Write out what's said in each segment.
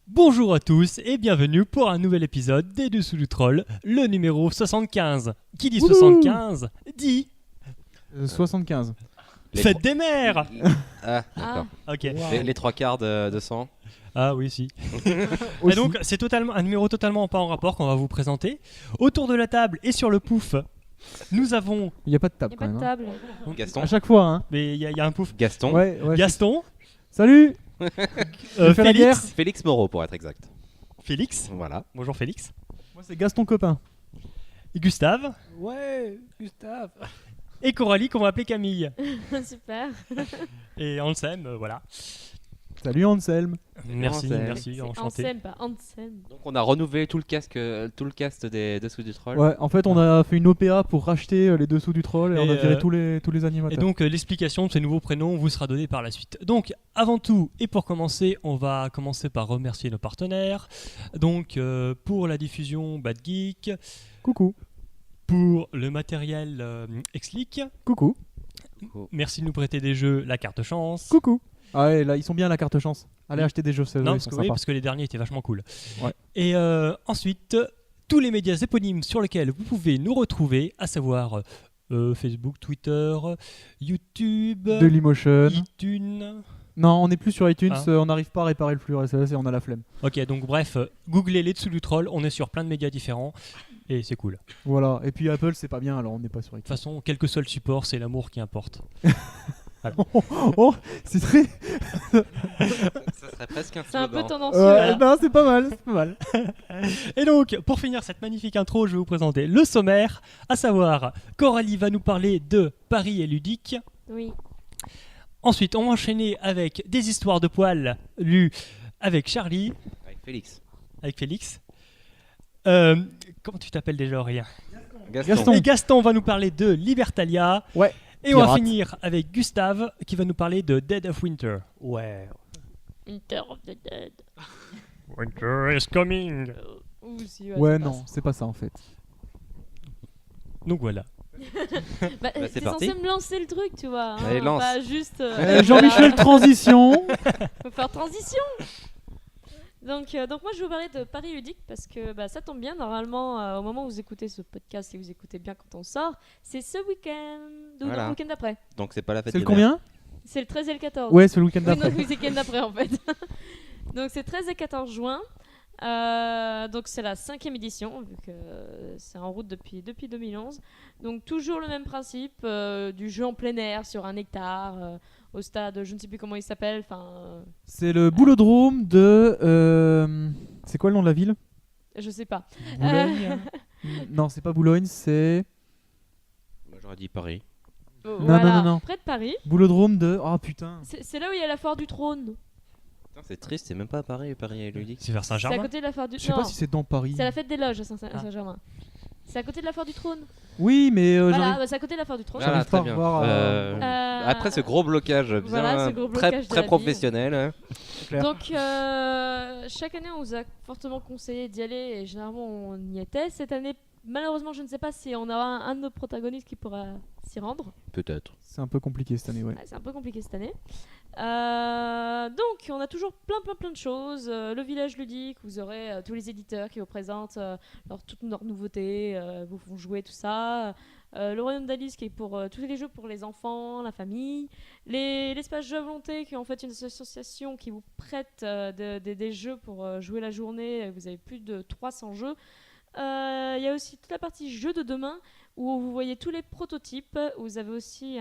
Bonjour à tous et bienvenue pour un nouvel épisode des Dessous du Troll, le numéro 75. Qui dit 75 dit 75. Fête des mères. Ah, d'accord. Ok. Les trois quarts de 100. Ah oui, si. Et donc, c'est un numéro totalement pas en rapport qu'on va vous présenter. Autour de la table et sur le pouf, nous avons... Il n'y a pas de Il table n'y a quand pas même. de table. Gaston. À chaque fois, hein. Mais il y a un pouf. Gaston. Ouais. Gaston, Salut. J'ai fait la guerre. Félix, Félix Moreau pour être exact. Félix. Voilà. Bonjour Félix. Moi, c'est Gaston Copain. Et Gustave. Ouais, Gustave. Et Coralie qu'on va appeler Camille. Super. Et Anselme, voilà. Salut Anselme. Merci, Anselme. merci, C'est enchanté. Ansem, pas Ansem. Donc on a renouvelé tout le cast des Dessous du Troll. Ouais, en fait, on a fait une OPA pour racheter les dessous du troll et, Et, on a viré tous les Et animateurs. donc l'explication de ces nouveaux prénoms vous sera donnée par la suite. Donc avant tout et pour commencer, on va commencer par remercier nos partenaires. Donc pour la diffusion Bad Geek, Coucou. pour le matériel Xleak, Coucou. merci de nous prêter des jeux, la carte chance. Coucou. Ah ouais, là, ils sont bien la carte chance. Allez acheter des jeux, c'est Non, ils parce sont que, sympas. parce que les derniers étaient vachement cool. Ouais. Et ensuite, tous les médias éponymes sur lesquels vous pouvez nous retrouver, à savoir Facebook, Twitter, YouTube, Dailymotion. iTunes. Non, on n'est plus sur iTunes, Ah. on n'arrive pas à réparer le flux RSS et on a la flemme. Ok, donc bref, googlez les Dessous du Troll, on est sur plein de médias différents et c'est cool. Voilà. Et puis Apple, c'est pas bien, alors on n'est pas sur De toute iTunes. façon, quel que soit le support, c'est l'amour qui importe. Oh, c'est très. Ça serait presque un C'est un peu slogan. tendancieux là. Non, c'est pas mal, c'est pas mal. Et donc, pour finir cette magnifique intro, je vais vous présenter le sommaire, à savoir, Coralie va nous parler de Paris et ludique. Oui. Ensuite, on va enchaîner avec des histoires de poils lues avec Charlie, Avec Félix. avec Félix. Comment tu t'appelles déjà, Aurélien? Gaston. Et Gaston va nous parler de Libertalia. Ouais. Et on va Pirate. finir avec Gustave qui va nous parler de Dead of Winter. Ouais. Inter of the Dead. Winter is coming. Ouh, si, Ouais, ça non, passe. c'est pas ça en fait. Donc voilà. Bah, c'est t'es parti. censé me lancer le truc, tu vois. Allez, lance. Pas juste. Jean-Michel, transition. Faut faire transition. Donc moi je vais vous parler de Paris ludique parce que ça tombe bien. Normalement, au moment où vous écoutez ce podcast, si vous écoutez bien quand on sort, c'est ce week-end ou Voilà. le week-end d'après. Donc c'est pas la fête C'est le des mères. combien? C'est le 13 et le 14. Ouais, c'est le week-end Oui, non, d'après. oui, c'est le week-end d'après en fait. Donc c'est 13 et 14 juin. Donc c'est la 5e édition vu que c'est en route depuis 2011. Donc toujours le même principe du jeu en plein air sur un hectare au stade, je ne sais plus comment il s'appelle. C'est le boulodrome de. C'est quoi le nom de la ville? Je sais pas. Boulogne. Non, c'est pas Boulogne, c'est. Moi j'aurais dit Paris. Voilà, non. près de Paris. Boulodrome de. Oh putain. C'est là où il y a la foire du trône. Putain, c'est triste, c'est même pas à Paris, Paris est ludique. C'est vers C'est à Saint-Germain. côté de la foire du Je sais non, pas si c'est dans Paris. c'est la fête des loges à Saint-Germain. C'est à côté de la foire du trône. Oui, mais Voilà, c'est à côté de la foire du trône. J'arrive Voilà, pas très à bien. revoir, Après ce gros blocage bien Voilà, ce gros blocage de très la ville. professionnel. Hein. clair. Donc chaque année on vous a fortement conseillé d'y aller et généralement on y était. Cette année malheureusement je ne sais pas si on aura un de nos protagonistes qui pourra s'y rendre. Peut-être. C'est un peu compliqué cette année, ouais. Ouais, c'est un peu compliqué cette année. Donc on a toujours plein de choses. Le village ludique, vous aurez tous les éditeurs qui vous présentent toutes leurs nouveautés, vous font jouer tout ça. Le Royaume d'Alice qui est pour tous les jeux pour les enfants, la famille. L'espace Jeux à Volonté qui est en fait une association qui vous prête des jeux pour jouer la journée. Vous avez plus de 300 jeux. Il y a aussi toute la partie jeux de demain où vous voyez tous les prototypes. Vous avez aussi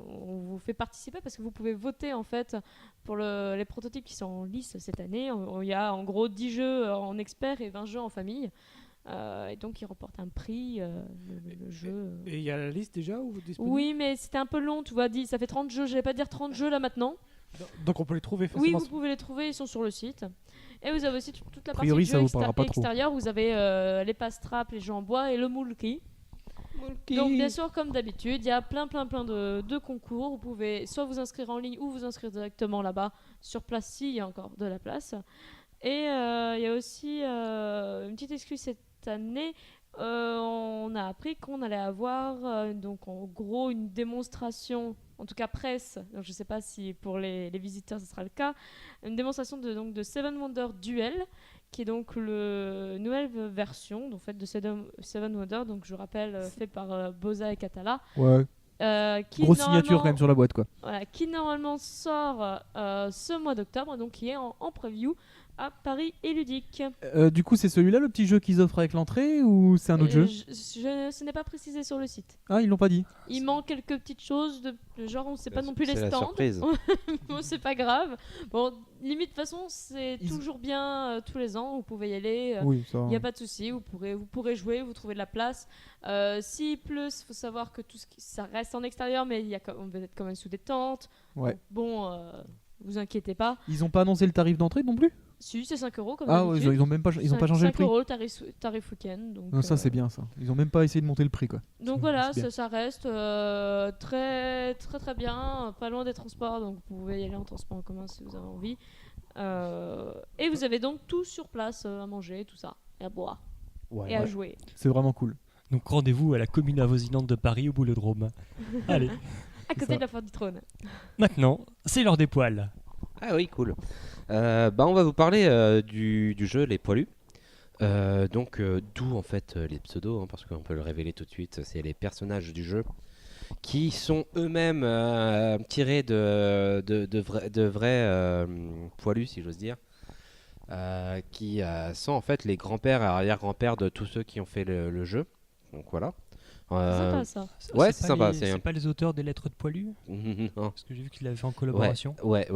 on vous fait participer parce que vous pouvez voter en fait pour les prototypes qui sont en lice cette année. Il y a en gros 10 jeux en expert et 20 jeux en famille. Et donc il remporte un prix, le jeu. Et il y a la liste déjà ou disponible? Oui, mais c'était un peu long, tu vois, ça fait 30 jeux, je vais pas dire 30 jeux là maintenant. Donc on peut les trouver Oui, facilement. vous pouvez les trouver, ils sont sur le site. Et vous avez aussi toute la A priori, partie ça jeu vous parlera pas trop. extérieur, vous avez les passe-trappes, les jeux en bois et le moulki. Donc bien sûr, comme d'habitude, il y a plein de concours. Vous pouvez soit vous inscrire en ligne ou vous inscrire directement là-bas, sur place s'il y a encore de la place. Et il y a aussi une petite excuse cette année. On a appris qu'on allait avoir donc en gros une démonstration, en tout cas presse, donc je ne sais pas si pour les visiteurs ce sera le cas, une démonstration de Seven Wonders Duel, qui est donc la nouvelle version donc, faite de Seven Wonders, donc je rappelle fait par Boza et Catala. Ouais. Qui Grosse signature quand même sur la boîte, quoi. voilà, qui normalement sort ce mois d'octobre, donc qui est en preview à Paris et Ludique. Du coup, c'est celui-là le petit jeu qu'ils offrent avec l'entrée ou c'est un autre jeu Ce n'est pas précisé sur le site. Ah, ils l'ont pas dit. Il manque quelques petites choses de genre on ne sait pas non plus les C'est la stands. surprise. Bon, c'est pas grave. Bon, limite de toute façon c'est Ils- toujours bien tous les ans. Vous pouvez y aller. Oui, ça. Il n'y a pas de souci. Vous pourrez jouer. Vous trouvez de la place. S'il pleut, il faut savoir que ça reste en extérieur, mais on va être quand même sous des tentes. Ouais. Donc, bon, vous inquiétez pas. Ils ont pas annoncé le tarif d'entrée non plus. Si, c'est 5 euros comme Ah ouais, d'habitude. ils ont même pas, ils ont pas changé le 5 prix. euros le tarif week-end. Donc, Ah, ça c'est bien ça. Ils ont même pas essayé de monter le prix, quoi. Donc C'est- voilà, c'est bien. ça reste très bien, pas loin des transports, donc vous pouvez y aller en transport en commun si vous avez envie. Et vous avez donc tout sur place à manger, tout ça, et à boire, et à jouer. C'est vraiment cool. Donc rendez-vous à la commune avoisinante de Paris au Boulodrome. Allez, À côté ça. de la Foire du Trône. maintenant, c'est l'heure des poils. Ah oui, cool. On va vous parler du jeu Les Poilus. D'où en fait les pseudos, hein, parce qu'on peut le révéler tout de suite, c'est les personnages du jeu qui sont eux-mêmes tirés de vrais poilus, si j'ose dire, qui sont en fait les grands-pères et arrière-grands-pères de tous ceux qui ont fait le jeu. Donc voilà. C'est sympa ça. Ouais, c'est pas sympa, les- c'est C'est un- pas les auteurs des lettres de poilus Non. Parce que j'ai vu qu'il avait fait en collaboration. Ouais.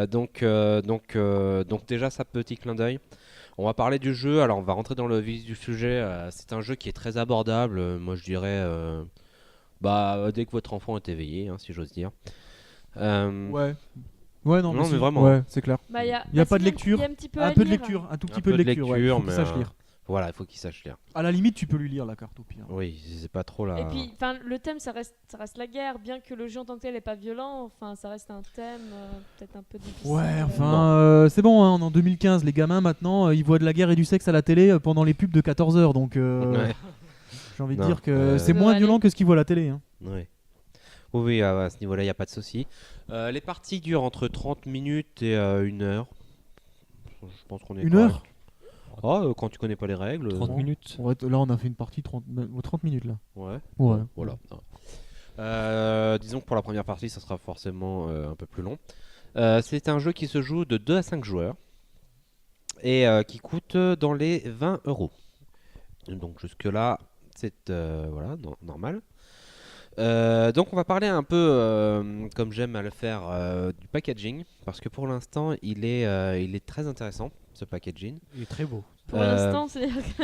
Donc déjà ça, petit clin d'œil. On va parler du jeu, alors on va rentrer dans le vif du sujet. C'est un jeu qui est très abordable, moi je dirais dès que votre enfant est éveillé, hein, si j'ose dire. Ouais. Ouais, non, Non, si. mais vraiment. Ouais, c'est clair. Bah, y a Y a pas si, de lecture. Il y a un petit peu Un à peu de lire. lecture, un tout petit Un peu de lecture. Ouais. Faut qu'il mais, sache lire. Voilà, il faut qu'il sache lire. À la limite, tu peux lui lire la carte au pire. Oui, c'est pas trop là. Et puis, enfin, le thème, ça reste la guerre, bien que le jeu en tant que tel n'est pas violent. Enfin, ça reste un thème peut-être un peu difficile. Ouais, enfin, c'est bon, hein, on est en 2015. Les gamins maintenant, ils voient de la guerre et du sexe à la télé pendant les pubs de 14 h. Donc, Ouais. j'ai envie de Non, dire que c'est Ça moins va violent aller. que ce qu'ils voient à la télé. Hein. Ouais. Oui, à ce niveau-là, il n'y a pas de souci. Les parties durent entre 30 minutes et 1 heure. Je pense qu'on est 1 heure correct. Oh, quand tu connais pas les règles. 30 bon. minutes. Là, on a fait une partie 30 minutes là. Ouais. Ouais. Voilà. Disons que pour la première partie, ça sera forcément un peu plus long. C'est un jeu qui se joue de 2 à 5 joueurs et qui coûte dans les 20 euros. Donc jusque-là, c'est normal. Donc on va parler un peu, comme j'aime à le faire, du packaging, parce que pour l'instant, il est très intéressant, ce packaging. Il est très beau. Pour l'instant, c'est-à-dire que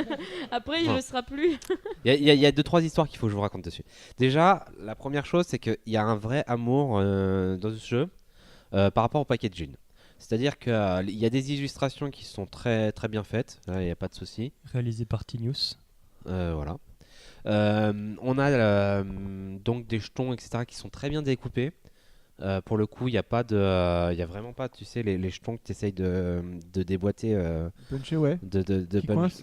après, il ne le sera plus. Il y a 2-3 histoires qu'il faut que je vous raconte dessus. Déjà, la première chose, c'est qu'il y a un vrai amour dans ce jeu par rapport au packaging. C'est-à-dire qu'il y a des illustrations qui sont très, très bien faites, là, il n'y a pas de souci. Réalisé par Tinius. Voilà. On a donc des jetons, etc., qui sont très bien découpés. Pour le coup, il n'y a vraiment pas, tu sais, les jetons que tu essayes de déboîter, Punché, ouais.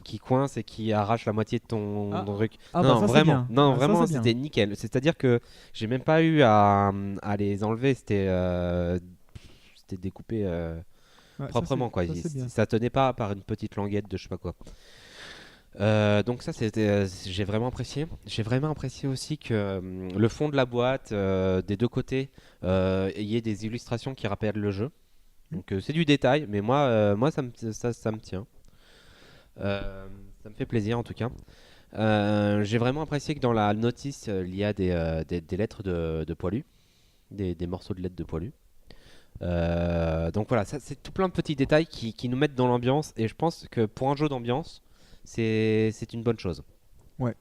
qui coincent et qui arrachent la moitié de ton truc. Ah, non, bah, ça, c'est vraiment, bien. non, Ah, ça, vraiment, c'est bien. c'était nickel. C'est-à-dire que j'ai même pas eu à les enlever. C'était découpé Ouais, proprement, quoi. Ça, c'est bien. Ça tenait pas par une petite languette de je sais pas quoi. Donc ça, j'ai vraiment apprécié. J'ai vraiment apprécié aussi que le fond de la boîte, des deux côtés, il y ait des illustrations qui rappellent le jeu. Donc c'est du détail, mais moi ça me tient. Ça me fait plaisir en tout cas. J'ai vraiment apprécié que dans la notice, il y a des lettres de poilus, des morceaux de lettres de poilus. Donc voilà, ça, c'est tout plein de petits détails qui nous mettent dans l'ambiance, et je pense que pour un jeu d'ambiance, c'est une bonne chose. Ouais.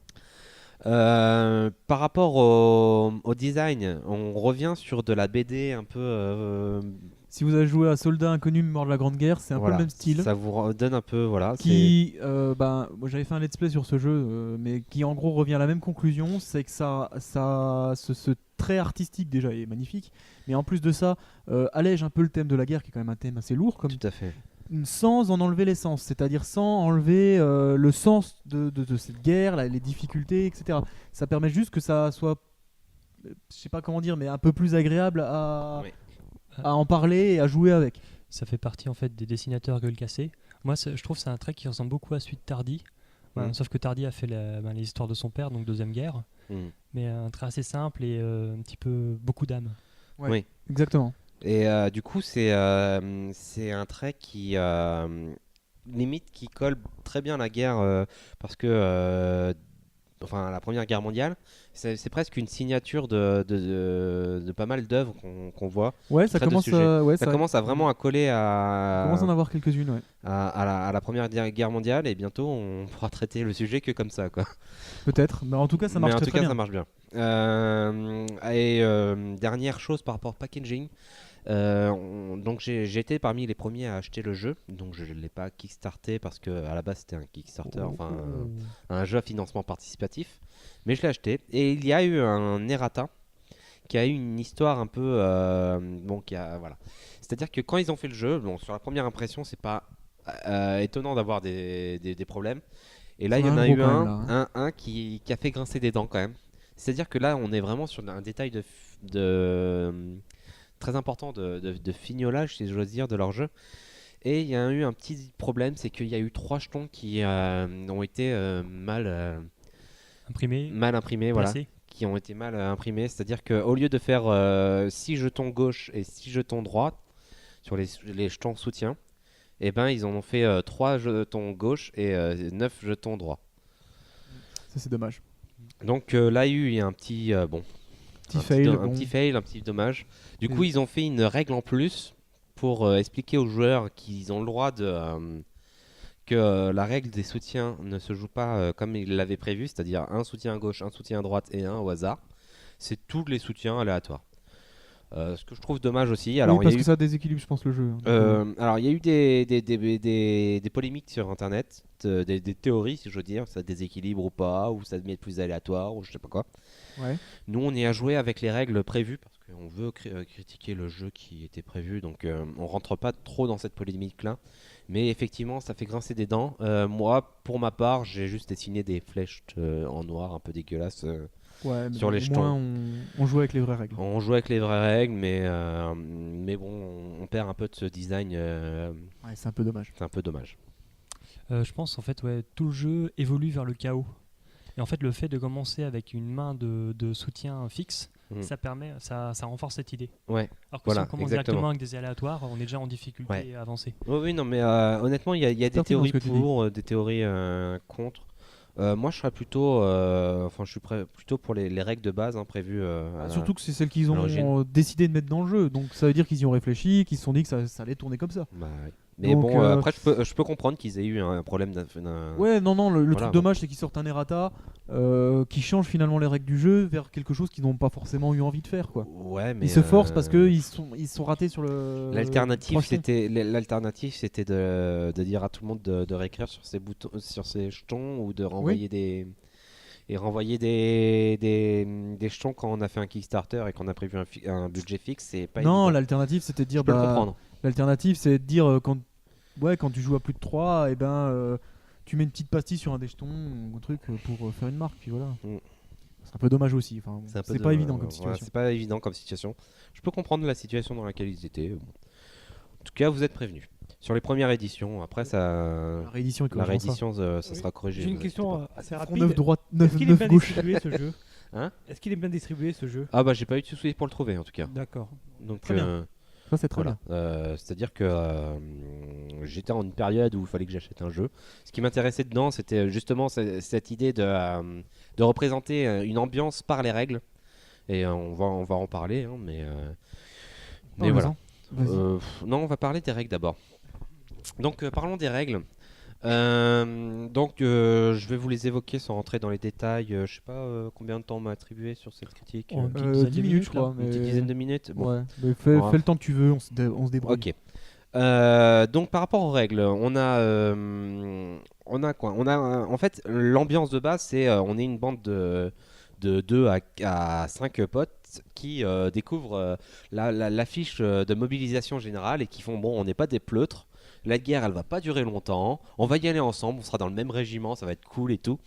Par rapport au design, on revient sur de la BD un peu. Si vous avez joué à Soldats Inconnus Mémoire de la Grande Guerre, c'est un peu Voilà, le même style. Ça vous donne un peu, voilà. Moi j'avais fait un let's play sur ce jeu, mais qui en gros revient à la même conclusion, c'est que ce trait artistique déjà est magnifique, mais en plus de ça, allège un peu le thème de la guerre, qui est quand même un thème assez lourd, Tout à fait. sans en enlever l'essence, c'est-à-dire sans enlever le sens de cette guerre, les difficultés, etc. Ça permet juste que ça soit, je sais pas comment dire, mais un peu plus agréable Oui. à en parler et à jouer avec. Ça fait partie en fait des dessinateurs gueule cassée. Moi, je trouve que c'est un trait qui ressemble beaucoup à celui de Tardy. Sauf que Tardy a fait les histoires de son père, donc Deuxième Guerre. Mais un trait assez simple et un petit peu beaucoup d'âme. Ouais, Oui. exactement. Et du coup, c'est un trait qui limite qui colle très bien à la guerre parce que la Première Guerre mondiale, c'est presque une signature de pas mal d'œuvres qu'on voit. Ouais, qui ça traitent de commence, sujet. Ça commence à vraiment à coller On commence à en avoir quelques-unes, ouais. à la Première Guerre mondiale et bientôt on pourra traiter le sujet que comme ça, quoi. Peut-être, mais en tout cas ça marche Mais en très, tout très cas, bien. ça marche bien. Dernière chose par rapport au packaging. Donc j'ai été parmi les premiers à acheter le jeu, donc je ne l'ai pas kickstarté parce que à la base c'était un Kickstarter, un jeu à financement participatif, mais je l'ai acheté et il y a eu un errata qui a eu une histoire un peu voilà. C'est-à-dire que quand ils ont fait le jeu, sur la première impression c'est pas étonnant d'avoir des problèmes, et là il y en a eu un qui a fait grincer des dents quand même. C'est-à-dire que là on est vraiment sur un détail très important de fignolage, si j'ose dire, de leur jeu. Et il y a eu un petit problème, c'est qu'il y a eu 3 jetons qui ont été mal imprimés, voilà, qui ont été mal imprimés. C'est-à-dire qu'au lieu de faire 6 jetons gauche et 6 jetons droite sur les jetons soutien, eh ben, ils en ont fait 3 jetons gauche et 9 jetons droit. Ça, c'est dommage. Donc là, il y a eu un petit petit fail, un petit dommage. Du coup, ils ont fait une règle en plus pour expliquer aux joueurs qu'ils ont le droit que la règle des soutiens ne se joue pas comme ils l'avaient prévu, c'est-à-dire un soutien à gauche, un soutien à droite et un au hasard. C'est tous les soutiens aléatoires. Ce que je trouve dommage aussi. Alors, parce que ça déséquilibre, je pense, le jeu. Alors, il y a eu des polémiques sur Internet, des théories, si je veux dire, ça déséquilibre ou pas, ou ça devient plus aléatoire, ou je sais pas quoi. Ouais. Nous, on est à jouer avec les règles prévues, parce qu'on veut critiquer le jeu qui était prévu, donc on rentre pas trop dans cette polémique-là. Mais effectivement, ça fait grincer des dents. Moi, pour ma part, j'ai juste dessiné des flèches en noir, un peu dégueulasses. Ouais, mais sur les jetons. On joue avec les vraies règles. On joue avec les vraies règles, mais bon, on perd un peu de ce design. Ouais, c'est un peu dommage. C'est un peu dommage. Je pense en fait, tout le jeu évolue vers le chaos. Et en fait, le fait de commencer avec une main de soutien fixe, ça renforce cette idée. Ouais. Alors que si on commence directement avec des aléatoires, on est déjà en difficulté avancée. Oui, non, mais honnêtement, il y a des théories pour, des théories contre. Moi, je serais plutôt, je suis plutôt pour les règles de base prévues. Surtout que c'est celles qu'ils ont décidé de mettre dans le jeu, donc ça veut dire qu'ils y ont réfléchi, qu'ils se sont dit que ça allait tourner comme ça. Mais donc, bon, après, je peux comprendre qu'ils aient eu un problème Ouais, non, le truc dommage, c'est qu'ils sortent un errata qui change finalement les règles du jeu vers quelque chose qu'ils n'ont pas forcément eu envie de faire, quoi. Ouais, mais ils se forcent parce qu'ils sont ratés sur le. L'alternative, c'était de dire à tout le monde de réécrire sur ses boutons, sur ses jetons, ou de renvoyer des jetons quand on a fait un Kickstarter et qu'on a prévu un budget fixe. C'est pas évident. L'alternative, c'était de dire. L'alternative, c'est de dire quand tu joues à plus de 3, et tu mets une petite pastille sur un des jetons ou un truc pour faire une marque, puis voilà. C'est un peu dommage aussi. Enfin, c'est pas évident comme situation. C'est pas évident comme situation. Je peux comprendre la situation dans laquelle ils étaient. En tout cas, vous êtes prévenus. Sur les premières éditions, après ça. La réédition, ça sera corrigé. J'ai une question assez rapide. 9 droite, 9 Est-ce qu'il est bien gauche. distribué ce jeu Hein? Est-ce qu'il est bien distribué ce jeu? Ah bah j'ai pas eu de soucis pour le trouver en tout cas. D'accord. Donc très bien. Ça c'est très bien. C'est-à-dire que j'étais en une période où il fallait que j'achète un jeu. Ce qui m'intéressait dedans, c'était justement cette idée de représenter une ambiance par les règles. Et on va en parler, mais voilà. Non, on va parler des règles d'abord. Donc parlons des règles. Donc je vais vous les évoquer sans rentrer dans les détails. Je sais pas combien de temps on m'a attribué sur cette critique. 10 minutes, je crois. Une petite dizaine de minutes. Bon. Ouais, mais fais le temps que tu veux, on se débrouille. Ok. Donc par rapport aux règles, on a quoi? En fait, l'ambiance de base, c'est on est une bande de 2 à 5 potes qui découvrent l'affiche de mobilisation générale et qui font bon, on n'est pas des pleutres. La guerre, elle va pas durer longtemps. On va y aller ensemble. On sera dans le même régiment. Ça va être cool et tout.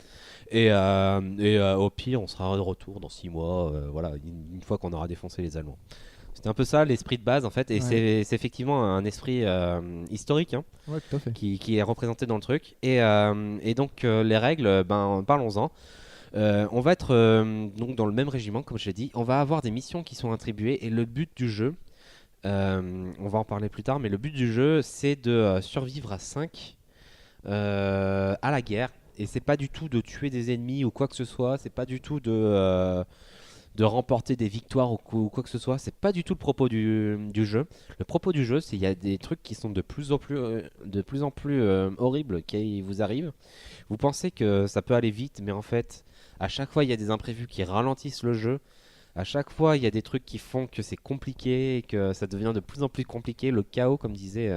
Et au pire, on sera de retour dans 6 mois. Voilà, une fois qu'on aura défoncé les Allemands. C'était un peu ça l'esprit de base en fait. Et c'est effectivement un esprit historique ouais, tout à fait. qui est représenté dans le truc. Et donc les règles, parlons-en. On va être donc dans le même régiment, comme je l'ai dit. On va avoir des missions qui sont attribuées. Et le but du jeu. On va en parler plus tard, mais le but du jeu, c'est de survivre à 5 à la guerre. Et c'est pas du tout de tuer des ennemis ou quoi que ce soit. C'est pas du tout de remporter des victoires ou quoi que ce soit. C'est pas du tout le propos du jeu. Le propos du jeu, c'est qu'il y a des trucs qui sont de plus en plus horribles qui vous arrivent. Vous pensez que ça peut aller vite, mais en fait, à chaque fois, il y a des imprévus qui ralentissent le jeu. À chaque fois, il y a des trucs qui font que c'est compliqué et que ça devient de plus en plus compliqué. Le chaos, comme disait.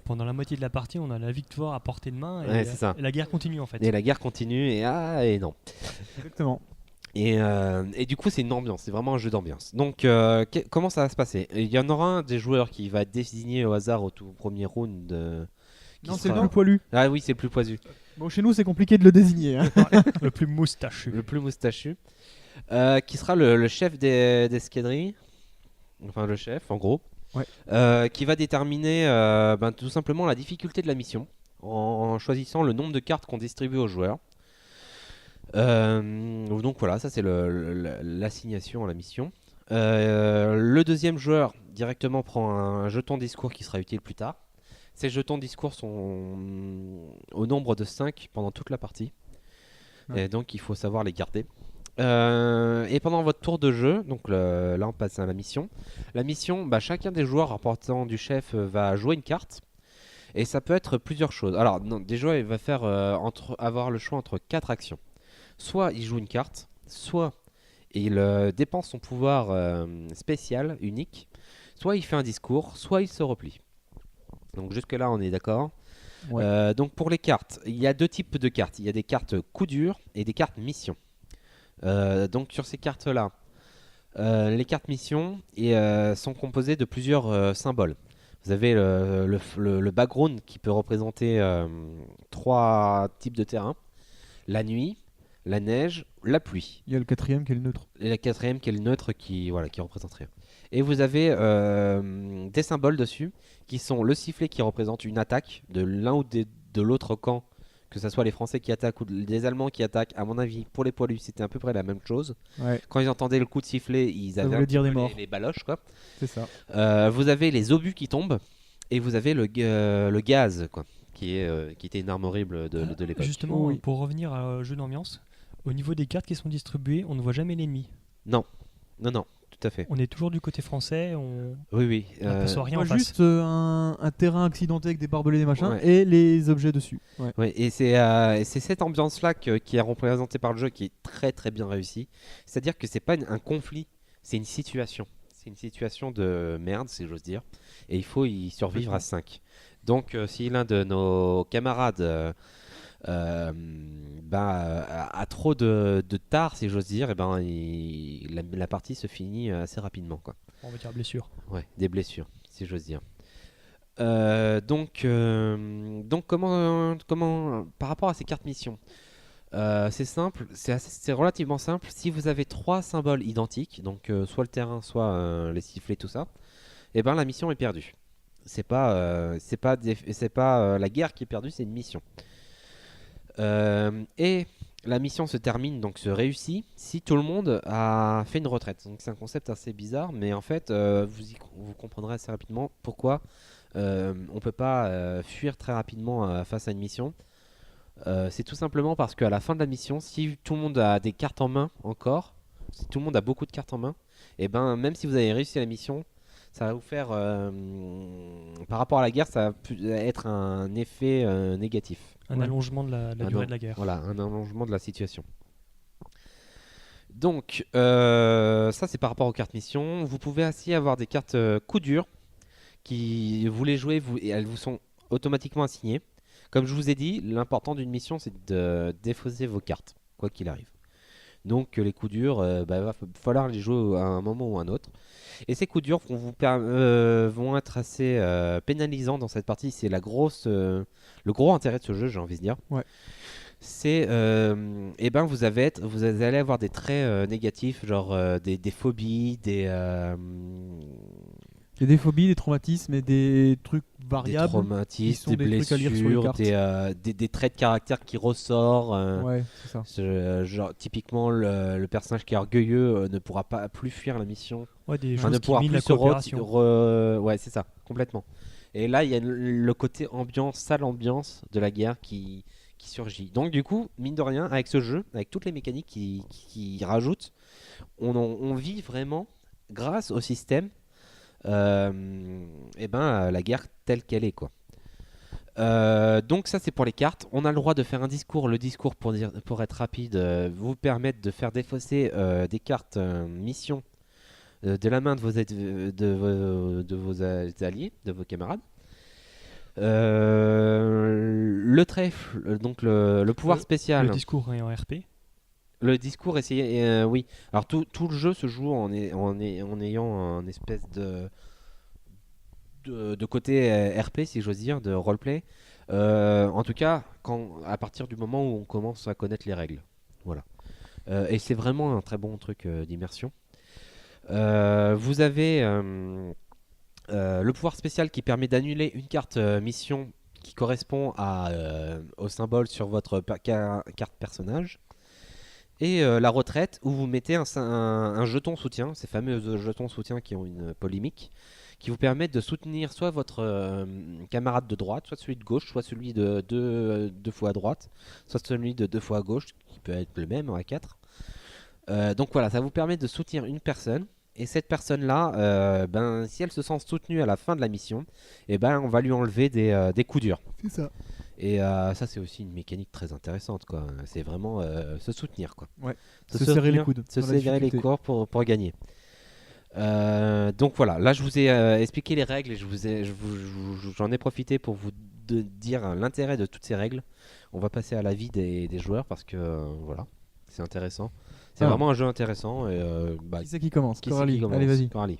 Pendant la moitié de la partie, on a la victoire à portée de main et la guerre continue en fait. Et la guerre continue et non. Exactement. Et du coup, c'est une ambiance. C'est vraiment un jeu d'ambiance. Donc, comment ça va se passer? Il y en aura un des joueurs qui va être désigné au hasard au tout premier round. Non, c'est le plus poilu. Ah oui, c'est le plus poilu. Bon, chez nous, c'est compliqué de le désigner. Le plus moustachu. Le plus moustachu. Qui sera le chef d'escadrille, enfin le chef en gros, qui va déterminer tout simplement la difficulté de la mission en choisissant le nombre de cartes qu'on distribue aux joueurs. Donc voilà, ça c'est l'assignation à la mission. Le deuxième joueur directement prend un jeton discours qui sera utile plus tard. Ces jetons discours sont au nombre de 5 pendant toute la partie. Et donc il faut savoir les garder. Et pendant votre tour de jeu, donc là on passe à la mission. La mission, chacun des joueurs rapportant du chef va jouer une carte. Et ça peut être plusieurs choses. Alors, des joueurs, il va faire avoir le choix entre 4 actions. Soit il joue une carte, soit il dépense son pouvoir spécial, unique, soit il fait un discours, soit il se replie. Donc jusque là on est d'accord. Donc pour les cartes, il y a 2 types de cartes. Il y a des cartes coup dur et des cartes mission. Donc sur ces cartes-là, les cartes mission sont composées de plusieurs symboles. Vous avez le background qui peut représenter 3 types de terrain. La nuit, la neige, la pluie. Il y a le 4e qui est le neutre. Et la 4e qui est le neutre qui représente rien. Et vous avez des symboles dessus qui sont le sifflet qui représente une attaque de l'un ou de l'autre camp, que ce soit les Français qui attaquent ou des Allemands qui attaquent. À mon avis, pour les poilus, c'était à peu près la même chose. Quand ils entendaient le coup de sifflet, ils avaient dire des morts. Les baloches, quoi. C'est ça. Vous avez les obus qui tombent et vous avez le gaz, quoi, qui était une arme horrible de l'époque. Justement, pour revenir au jeu d'ambiance, au niveau des cartes qui sont distribuées, on ne voit jamais l'ennemi. Non, tout à fait. On est toujours du côté français. Oui. On n'aperçoit rien en face. Juste un terrain accidenté avec des barbelés, des machins, et les objets dessus. Et c'est cette ambiance-là qui est représentée par le jeu qui est très très bien réussie. C'est-à-dire que c'est pas un conflit, c'est une situation. C'est une situation de merde, si j'ose dire. Et il faut y survivre à 5. Donc si l'un de nos camarades a trop de tard, si j'ose dire, la partie se finit assez rapidement, quoi. On va dire blessure. Ouais, des blessures, si j'ose dire. Donc comment par rapport à ces cartes missions, c'est simple, c'est relativement simple. Si vous avez 3 symboles identiques, donc soit le terrain, soit les sifflets, tout ça, la mission est perdue. C'est pas la guerre qui est perdue, c'est une mission. Et la mission se termine, donc se réussit, si tout le monde a fait une retraite. Donc c'est un concept assez bizarre, mais en fait, vous comprendrez assez rapidement pourquoi on peut pas fuir très rapidement face à une mission. C'est tout simplement parce qu'à la fin de la mission, si tout le monde a des cartes en main encore, si tout le monde a beaucoup de cartes en main, même si vous avez réussi la mission, ça va vous faire, par rapport à la guerre, ça va être un effet négatif. Un allongement de la durée de la guerre. Voilà, un allongement de la situation. Donc, ça c'est par rapport aux cartes missions. Vous pouvez aussi avoir des cartes coup dur qui vous les jouez et elles vous sont automatiquement assignées. Comme je vous ai dit, l'important d'une mission c'est de défausser vos cartes, quoi qu'il arrive. Donc les coups durs, il va falloir les jouer à un moment ou à un autre. Et ces coups durs vont être assez pénalisants dans cette partie. C'est le gros intérêt de ce jeu, j'ai envie de dire. Ouais. C'est vous allez avoir des traits négatifs, genre des phobies, Il y a des phobies, des traumatismes et des trucs variables. Des traumatismes, des trucs à lire sur les blessures, cartes. des traits de caractère qui ressortent. Ouais, c'est ça. Genre, typiquement, le personnage qui est orgueilleux ne pourra pas plus fuir la mission. Ouais, des Enfin, choses ne qui pourra minent plus la se coopération. ouais, c'est ça, complètement. Et là, il y a le côté sale ambiance de la guerre qui surgit. Donc, du coup, mine de rien, avec ce jeu, avec toutes les mécaniques qui rajoutent, on vit vraiment, grâce au système, la guerre telle qu'elle est, quoi. Donc ça c'est pour les cartes. On a le droit de faire un discours. Le discours, pour être rapide, vous permettre de faire défausser des cartes missions de la main de vos alliés, de vos camarades. Le trèfle, donc le pouvoir spécial. Le discours est en RP. Le discours, oui. Alors tout le jeu se joue en ayant un espèce de côté RP, si j'ose dire, de roleplay. En tout cas, à partir du moment où on commence à connaître les règles. Voilà. Et c'est vraiment un très bon truc d'immersion. Vous avez le pouvoir spécial qui permet d'annuler une carte mission qui correspond au symbole sur votre carte personnage. Et la retraite où vous mettez un jeton soutien, ces fameux jetons soutien qui ont une polémique, qui vous permettent de soutenir soit votre camarade de droite, soit celui de gauche, soit celui de deux fois à droite, soit celui de 2 fois à gauche, qui peut être le même à 4. Donc voilà, ça vous permet de soutenir une personne. Et cette personne-là, si elle se sent soutenue à la fin de la mission, on va lui enlever des coups durs. C'est ça. Et ça, c'est aussi une mécanique très intéressante, quoi. C'est vraiment se soutenir, quoi. Ouais. Se serrer les coudes. Se serrer les corps pour gagner. Donc voilà, là je vous ai expliqué les règles et j'en ai profité pour vous dire l'intérêt de toutes ces règles. On va passer à l'avis des joueurs parce que voilà, c'est intéressant. C'est vraiment un jeu intéressant. Et, qui c'est qui commence? Coralie. Allez, vas-y. Coralie.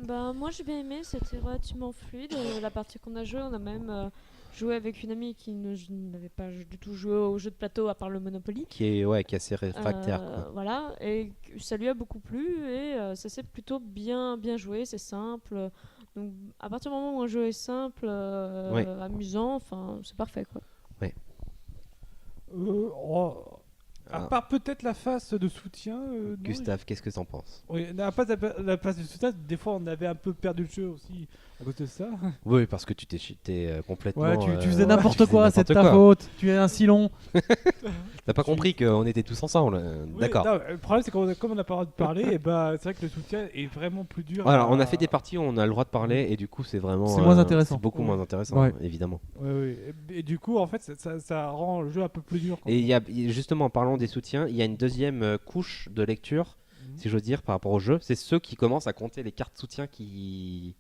Moi j'ai bien aimé, c'était relativement fluide. La partie qu'on a joué, on a même joué avec une amie qui n'avait pas du tout joué au jeu de plateau à part le Monopoly. Qui est assez réfractaire. Voilà, et ça lui a beaucoup plu et ça s'est plutôt bien joué, c'est simple. Donc à partir du moment où un jeu est simple, amusant, enfin c'est parfait, quoi. Ouais. À part peut-être la phase de soutien. Gustave, qu'est-ce que t'en penses? Oui, la phase de soutien, des fois on avait un peu perdu le jeu aussi à cause de ça. Oui, parce que tu t'es complètement. Ouais, tu faisais n'importe quoi, c'est de ta faute. Tu es un si long. T'as pas compris qu'on était tous ensemble. Oui, d'accord. Non, le problème c'est que comme on n'a pas le droit de parler, c'est vrai que le soutien est vraiment plus dur. Alors, on a fait des parties où on a le droit de parler et du coup c'est vraiment. C'est moins intéressant. C'est beaucoup moins intéressant, évidemment. Oui. Et du coup, en fait, ça rend le jeu un peu plus dur. Et justement, en parlant des soutiens, il y a une deuxième couche de lecture, si j'ose dire, par rapport au jeu. C'est ceux qui commencent à compter les cartes soutien qui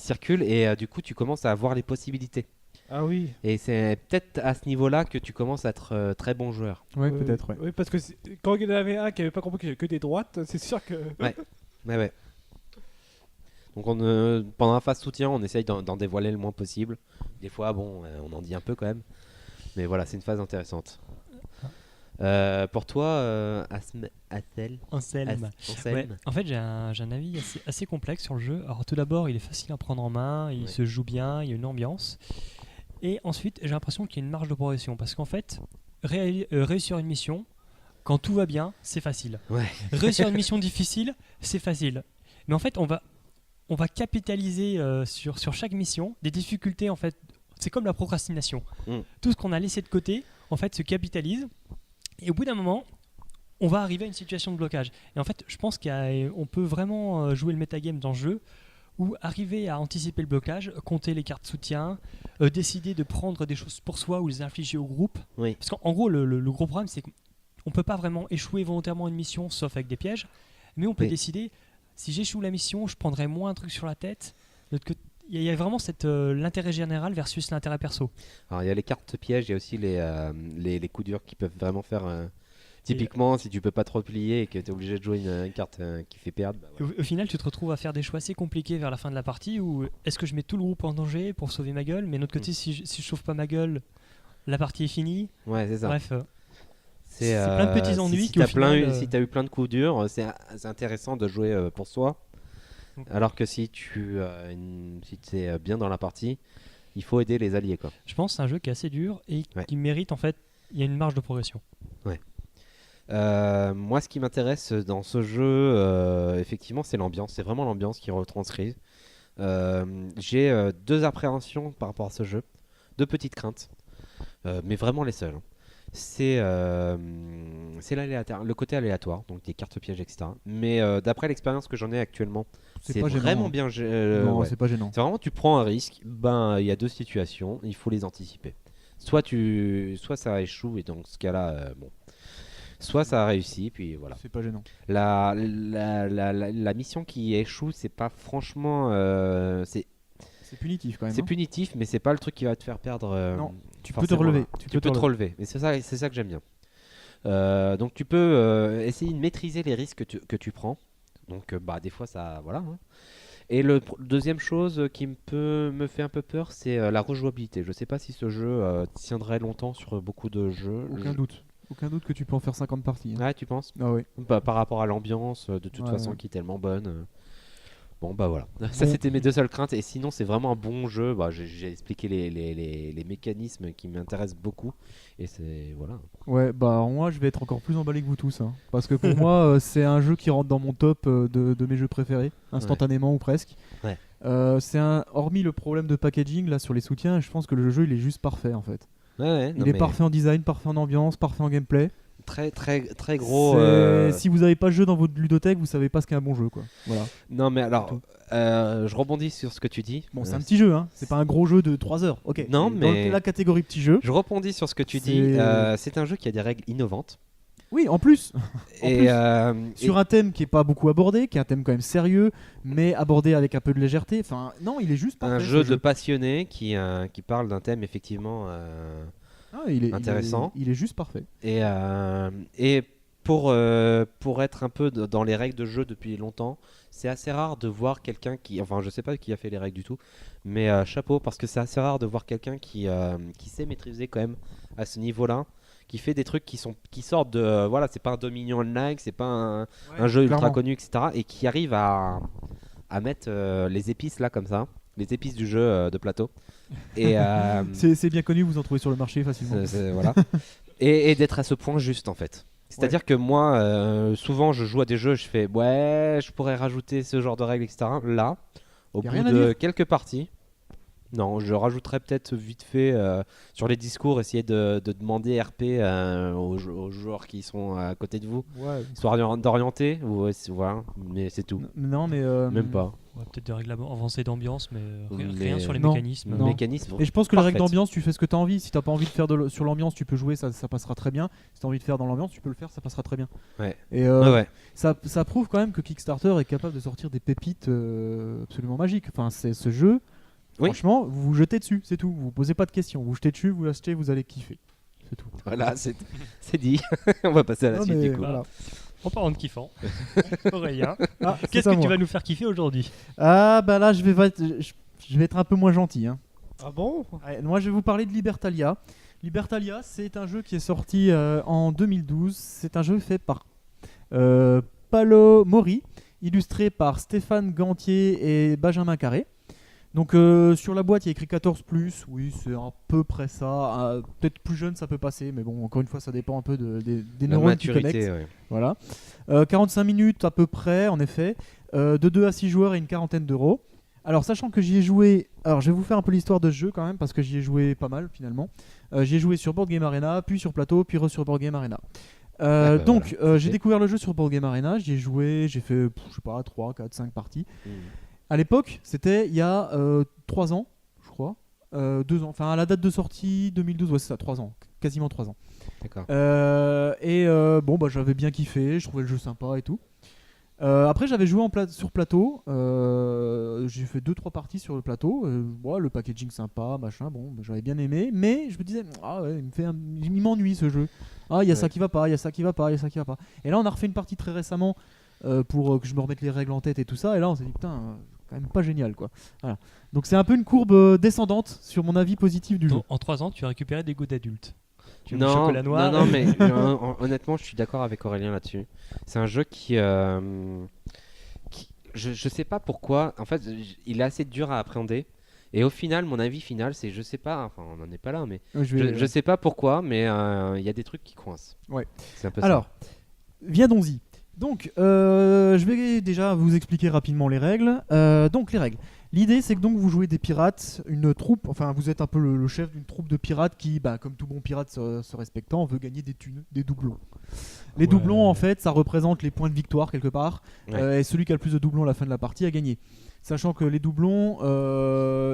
circulent et du coup tu commences à avoir les possibilités. Ah oui. Et c'est peut-être à ce niveau-là que tu commences à être très bon joueur. Ouais, peut-être. Oui, parce que quand il y en avait un qui avait pas compris qu'il n'y avait que des droites, c'est sûr que. Ouais. Donc pendant la phase soutien, on essaye d'en dévoiler le moins possible. Des fois, on en dit un peu quand même. Mais voilà, c'est une phase intéressante. Pour toi, Anselme. Ouais. En fait, j'ai un avis assez complexe sur le jeu. Alors, tout d'abord, il est facile à prendre en main, il se joue bien, il y a une ambiance. Et ensuite, j'ai l'impression qu'il y a une marge de progression. Parce qu'en fait, réussir une mission, quand tout va bien, c'est facile. Ouais. Réussir une mission difficile, c'est facile. Mais en fait, on va capitaliser sur chaque mission des difficultés. En fait, c'est comme la procrastination. Tout ce qu'on a laissé de côté, en fait, se capitalise. Et au bout d'un moment, on va arriver à une situation de blocage. Et en fait, je pense qu'on peut vraiment jouer le metagame dans le jeu, ou arriver à anticiper le blocage, compter les cartes soutien, décider de prendre des choses pour soi ou les infliger au groupe. Oui. Parce qu'en gros, le gros problème, c'est qu'on ne peut pas vraiment échouer volontairement une mission, sauf avec des pièges, mais on peut décider, si j'échoue la mission, je prendrai moins un truc sur la tête. Il y a vraiment l'intérêt général versus l'intérêt perso. Alors il y a les cartes pièges, il y a aussi les coups durs qui peuvent vraiment faire... Typiquement, si tu peux pas trop plier et que tu es obligé de jouer une carte qui fait perdre. Bah au final, tu te retrouves à faire des choix assez compliqués vers la fin de la partie où est-ce que je mets tout le groupe en danger pour sauver ma gueule, mais d'un autre côté, si je sauve pas ma gueule, la partie est finie. Ouais, c'est ça. Bref, c'est plein de petits ennuis. Si tu as eu plein de coups durs, c'est intéressant de jouer pour soi. Alors que si tu es bien dans la partie, il faut aider les alliés, quoi. Je pense que c'est un jeu qui est assez dur et qui mérite, en fait, il y a une marge de progression. Ouais. Moi, ce qui m'intéresse dans ce jeu, effectivement, c'est l'ambiance. C'est vraiment l'ambiance qui retranscrit. J'ai 2 appréhensions par rapport à ce jeu, 2 petites craintes, mais vraiment les seules. C'est le côté aléatoire, donc des cartes pièges, etc. Mais d'après l'expérience que j'en ai actuellement, c'est vraiment bien. Non, c'est pas gênant. C'est vraiment, tu prends un risque. Il y a 2 situations, il faut les anticiper. Soit ça échoue et dans ce cas-là, bon. Soit ça a réussi, puis voilà. C'est pas gênant. La mission qui échoue, c'est pas franchement. C'est punitif quand même. C'est punitif, mais c'est pas le truc qui va te faire perdre. Non, tu peux te relever. Tu peux te relever. Et c'est ça que j'aime bien. Donc tu peux essayer de maîtriser les risques que tu prends. Donc des fois ça. Voilà. Hein. Et deuxième chose qui me fait un peu peur, c'est la rejouabilité. Je sais pas si ce jeu tiendrait longtemps sur beaucoup de jeux. Aucun doute que tu peux en faire 50 parties. Hein. Ouais, tu penses ? Ah oui. Par rapport à l'ambiance, de toute façon, qui est tellement bonne. Bon, voilà. Ça, c'était mes 2 seules craintes. Et sinon, c'est vraiment un bon jeu. J'ai expliqué les mécanismes qui m'intéressent beaucoup. Et c'est... Voilà. Ouais, moi, je vais être encore plus emballé que vous tous. Hein. Parce que pour moi, c'est un jeu qui rentre dans mon top de mes jeux préférés, instantanément ou presque. Ouais. Hormis le problème de packaging, là, sur les soutiens, je pense que le jeu, il est juste parfait, en fait. Il est parfait en design, parfait en ambiance, parfait en gameplay. Très très très gros. Si vous n'avez pas le jeu dans votre ludothèque, vous savez pas ce qu'est un bon jeu, quoi. Voilà. Non mais alors, je rebondis sur ce que tu dis. Bon, c'est un petit jeu, hein. C'est pas un gros jeu de 3 heures. Ok. Non mais dans la catégorie petit jeu. Je rebondis sur ce que tu dis. C'est un jeu qui a des règles innovantes. Oui, en plus. Sur un thème qui est pas beaucoup abordé, qui est un thème quand même sérieux, mais abordé avec un peu de légèreté. Enfin, non, il est juste parfait. Un jeu de passionnés qui parle d'un thème effectivement intéressant. Il est juste parfait. Et pour être un peu dans les règles de jeu depuis longtemps, c'est assez rare de voir quelqu'un qui... Enfin, je sais pas qui a fait les règles du tout, mais chapeau, parce que c'est assez rare de voir quelqu'un qui sait maîtriser quand même à ce niveau-là, qui fait des trucs qui sortent de... Voilà, c'est pas un Dominion Online, c'est pas un jeu ultra connu, etc. Et qui arrive à mettre les épices là, comme ça. Les épices du jeu de plateau. Et c'est bien connu, vous en trouvez sur le marché facilement. Voilà. et d'être à ce point juste, en fait. C'est-à-dire que moi, souvent, je joue à des jeux, je fais je pourrais rajouter ce genre de règles, etc. Là, au bout de quelques parties, non, je rajouterais peut-être vite fait sur les discours, essayer de demander RP aux joueurs qui sont à côté de vous, histoire d'orienter, voilà, mais c'est tout. Non, mais même pas. Peut-être des règles avancées d'ambiance, mais rien sur les mécanismes. Et je pense que la règle d'ambiance, tu fais ce que tu as envie. Si tu n'as pas envie de faire sur l'ambiance, tu peux jouer, ça passera très bien. Si tu as envie de faire dans l'ambiance, tu peux le faire, ça passera très bien. Ouais. Et ça prouve quand même que Kickstarter est capable de sortir des pépites absolument magiques. Enfin, c'est ce jeu. Franchement, vous vous jetez dessus, c'est tout. Vous posez pas de questions. Vous jetez dessus, vous l'achetez, vous allez kiffer. C'est tout. Voilà, c'est dit. On va passer à la suite du coup. Voilà. En parlant de kiffant, Aurélien, qu'est-ce que tu vas nous faire kiffer aujourd'hui ? Là, je vais être un peu moins gentil. Hein. Ah bon ? Moi, je vais vous parler de Libertalia. Libertalia, c'est un jeu qui est sorti en 2012. C'est un jeu fait par Paolo Mori, illustré par Stéphane Gantier et Benjamin Carré. Donc sur la boîte il y a écrit 14+, oui c'est à peu près ça, peut-être plus jeune ça peut passer, mais bon encore une fois ça dépend un peu des neurones qui connectent. Ouais. Voilà. 45 minutes à peu près en effet, de 2 à 6 joueurs et une quarantaine d'euros. Alors sachant que j'y ai joué, alors je vais vous faire un peu l'histoire de ce jeu quand même parce que j'y ai joué pas mal finalement. J'y ai joué sur Board Game Arena, puis sur plateau, puis sur Board Game Arena. Donc j'ai découvert le jeu sur Board Game Arena, j'y ai joué, j'ai fait je sais pas 3, 4, 5 parties. À l'époque, c'était il y a 3 ans, je crois. 2 ans, enfin à la date de sortie 2012, ouais c'est ça, 3 ans, quasiment 3 ans. D'accord. Bon bah j'avais bien kiffé, je trouvais le jeu sympa et tout. Après j'avais joué sur plateau, j'ai fait 2-3 parties sur le plateau, le packaging sympa, machin, bon bah, j'avais bien aimé, mais je me disais ah ouais il m'ennuie ce jeu. Ah il y a ça qui va pas, il y a ça qui va pas, il y a ça qui va pas. Et là on a refait une partie très récemment pour que je me remette les règles en tête et tout ça, et là on s'est dit putain quand même pas génial quoi. Voilà. Donc c'est un peu une courbe descendante sur mon avis positif du jeu. En 3 ans tu as récupéré des goûts d'adultes. Non, mais honnêtement, je suis d'accord avec Aurélien là-dessus. C'est un jeu qui je sais pas pourquoi. En fait, il est assez dur à appréhender. Et au final, mon avis final, c'est je sais pas. Enfin, on n'en est pas là, mais je sais pas pourquoi, mais il y a des trucs qui coincent. Ouais. C'est un peu Alors, viens-y. Donc, je vais déjà vous expliquer rapidement les règles. Donc, les règles. L'idée, c'est que donc vous jouez des pirates, une troupe, enfin vous êtes un peu le chef d'une troupe de pirates qui, comme tout bon pirate se respectant, veut gagner des thunes, des doublons. Les doublons, en fait, ça représente les points de victoire quelque part, et celui qui a le plus de doublons à la fin de la partie a gagné. Sachant que les doublons,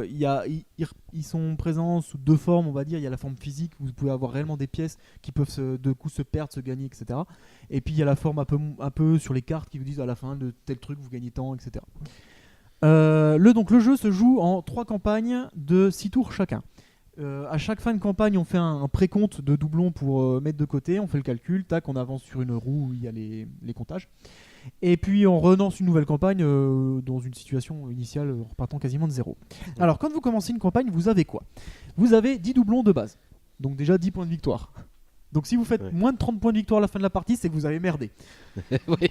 ils sont présents sous 2 formes, on va dire. Il y a la forme physique, où vous pouvez avoir réellement des pièces qui peuvent se perdre, se gagner, etc. Et puis il y a la forme un peu sur les cartes qui vous disent à la fin de tel truc vous gagnez tant, etc. Le jeu se joue en 3 campagnes de 6 tours chacun. À chaque fin de campagne, on fait un précompte de doublons pour mettre de côté. On fait le calcul, tac, on avance sur une roue où il y a les comptages. Et puis on relance une nouvelle campagne dans une situation initiale en repartant quasiment de 0. Alors quand vous commencez une campagne, vous avez quoi ? Vous avez 10 doublons de base. Donc déjà 10 points de victoire. Donc si vous faites moins de 30 points de victoire à la fin de la partie, c'est que vous avez merdé. Oui.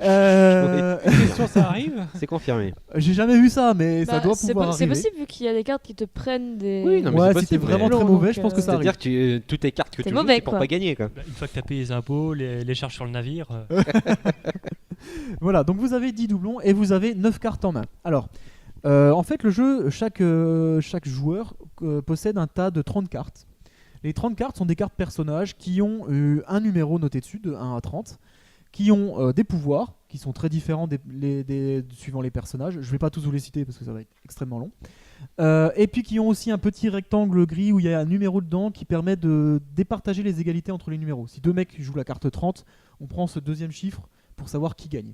Question, ça arrive ? C'est confirmé. J'ai jamais vu ça, mais ça doit pouvoir c'est arriver. possible vu qu'il y a des cartes qui te prennent des... Oui, non, mais ouais, c'est si t'es possible, vraiment très mauvais, je pense que ça arrive. C'est-à-dire que toutes tes cartes que tu joues, mauvais, c'est pour quoi. pas gagner, quoi. Une fois que tu as payé les impôts, les charges sur le navire... Voilà, donc vous avez 10 doublons et vous avez 9 cartes en main. Alors, en fait, le jeu, chaque joueur possède un tas de 30 cartes. Les 30 cartes sont des cartes personnages qui ont un numéro noté dessus, de 1 à 30, qui ont des pouvoirs qui sont très différents suivant les personnages. Je ne vais pas tous vous les citer parce que ça va être extrêmement long. Et puis qui ont aussi un petit rectangle gris où il y a un numéro dedans qui permet de départager les égalités entre les numéros. Si 2 mecs jouent la carte 30, on prend ce deuxième chiffre pour savoir qui gagne.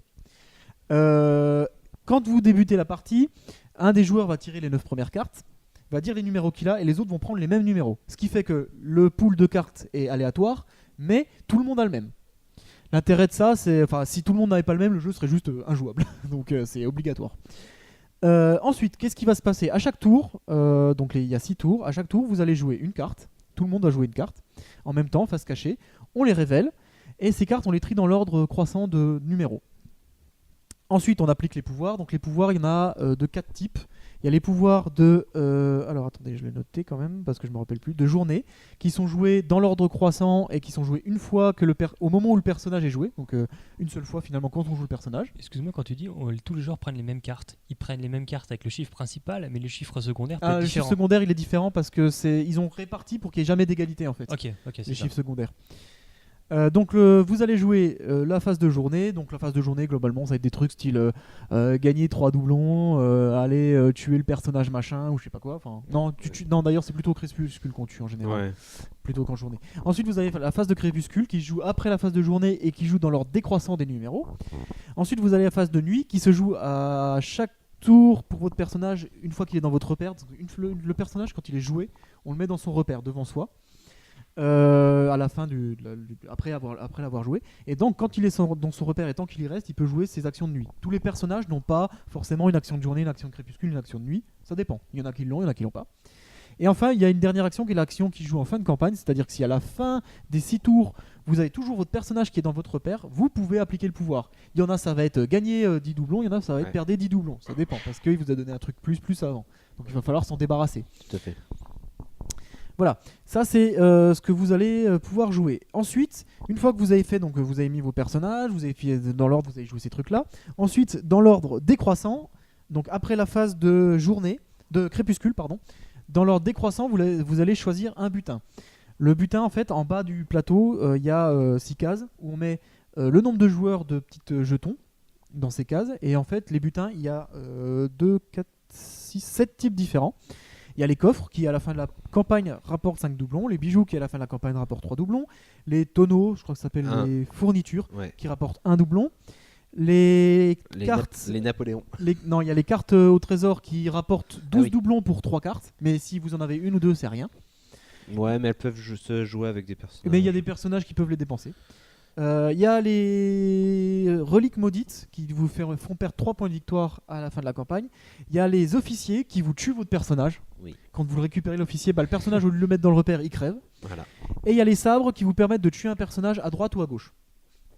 Quand vous débutez la partie, un des joueurs va tirer les 9 premières cartes, va dire les numéros qu'il a et les autres vont prendre les mêmes numéros. Ce qui fait que le pool de cartes est aléatoire, mais tout le monde a le même. L'intérêt de ça, c'est, si tout le monde n'avait pas le même, le jeu serait juste injouable. Donc c'est obligatoire. Ensuite, qu'est-ce qui va se passer ? À chaque tour, donc il y a 6 tours, à chaque tour, vous allez jouer une carte. Tout le monde va jouer une carte. En même temps, face cachée, on les révèle. Et ces cartes, on les trie dans l'ordre croissant de numéros. Ensuite, on applique les pouvoirs. Donc les pouvoirs, il y en a de 4 types. Il y a les pouvoirs de... alors attendez, je l'ai noté quand même, parce que je ne me rappelle plus. De journée, qui sont joués dans l'ordre croissant et qui sont joués une fois au moment où le personnage est joué. Donc une seule fois finalement quand on joue le personnage. Excuse-moi, quand tu dis tous les joueurs prennent les mêmes cartes, ils prennent les mêmes cartes avec le chiffre principal, mais le chiffre secondaire peut être le différent. chiffre secondaire, il est différent parce que ils ont réparti pour qu'il n'y ait jamais d'égalité en fait. Ok, c'est les ça. chiffres secondaires. Donc vous allez jouer la phase de journée. Donc la phase de journée globalement ça va être des trucs style gagner 3 doublons, aller tuer le personnage machin ou je sais pas quoi. Non d'ailleurs c'est plutôt crépuscule qu'on tue en général, plutôt qu'en journée. Ensuite vous avez la phase de crépuscule qui joue après la phase de journée et qui joue dans l'ordre décroissant des numéros. Ensuite vous avez la phase de nuit qui se joue à chaque tour pour votre personnage une fois qu'il est dans votre repère. Le personnage quand il est joué on le met dans son repère devant soi. À la fin après l'avoir joué, et donc quand il est dans son repère et tant qu'il y reste, il peut jouer ses actions de nuit. Tous les personnages n'ont pas forcément une action de journée, une action de crépuscule, une action de nuit, ça dépend. Il y en a qui l'ont, il y en a qui l'ont pas. Et enfin, il y a une dernière action qui est l'action qui joue en fin de campagne, c'est-à-dire que si à la fin des 6 tours, vous avez toujours votre personnage qui est dans votre repère, vous pouvez appliquer le pouvoir. Il y en a, ça va être gagner 10 doublons, il y en a, ça va être perdre 10 doublons. Ça dépend, parce qu'il vous a donné un truc plus avant. Donc il va falloir s'en débarrasser. Tout à fait. Voilà, ça c'est ce que vous allez pouvoir jouer. Ensuite, une fois que vous avez fait, donc vous avez mis vos personnages, vous avez fait dans l'ordre, vous avez joué ces trucs-là. Ensuite, dans l'ordre décroissant, donc après la phase de journée, de crépuscule, pardon, dans l'ordre décroissant, vous allez choisir un butin. Le butin, en fait, en bas du plateau, il y a 6 cases où on met le nombre de joueurs de petits jetons dans ces cases. Et en fait, les butins, il y a 2, 4, 6, 7 types différents. Il y a les coffres qui, à la fin de la campagne, rapportent 5 doublons. Les bijoux qui, à la fin de la campagne, rapportent 3 doublons. Les tonneaux, je crois que ça s'appelle les fournitures, qui rapportent 1 doublon. Les cartes. Les Napoléons. Non, il y a les cartes au trésor qui rapportent 12 doublons pour 3 cartes. Mais si vous en avez une ou deux, c'est rien. Ouais, mais elles peuvent se jouer avec des personnages. Mais il y a des personnages qui peuvent les dépenser. Il y a les reliques maudites qui vous font perdre 3 points de victoire à la fin de la campagne. Il y a les officiers qui vous tuent votre personnage. Oui. Quand vous le récupérez, l'officier, le personnage, au lieu de le mettre dans le repère, il crève. Voilà. Et il y a les sabres qui vous permettent de tuer un personnage à droite ou à gauche.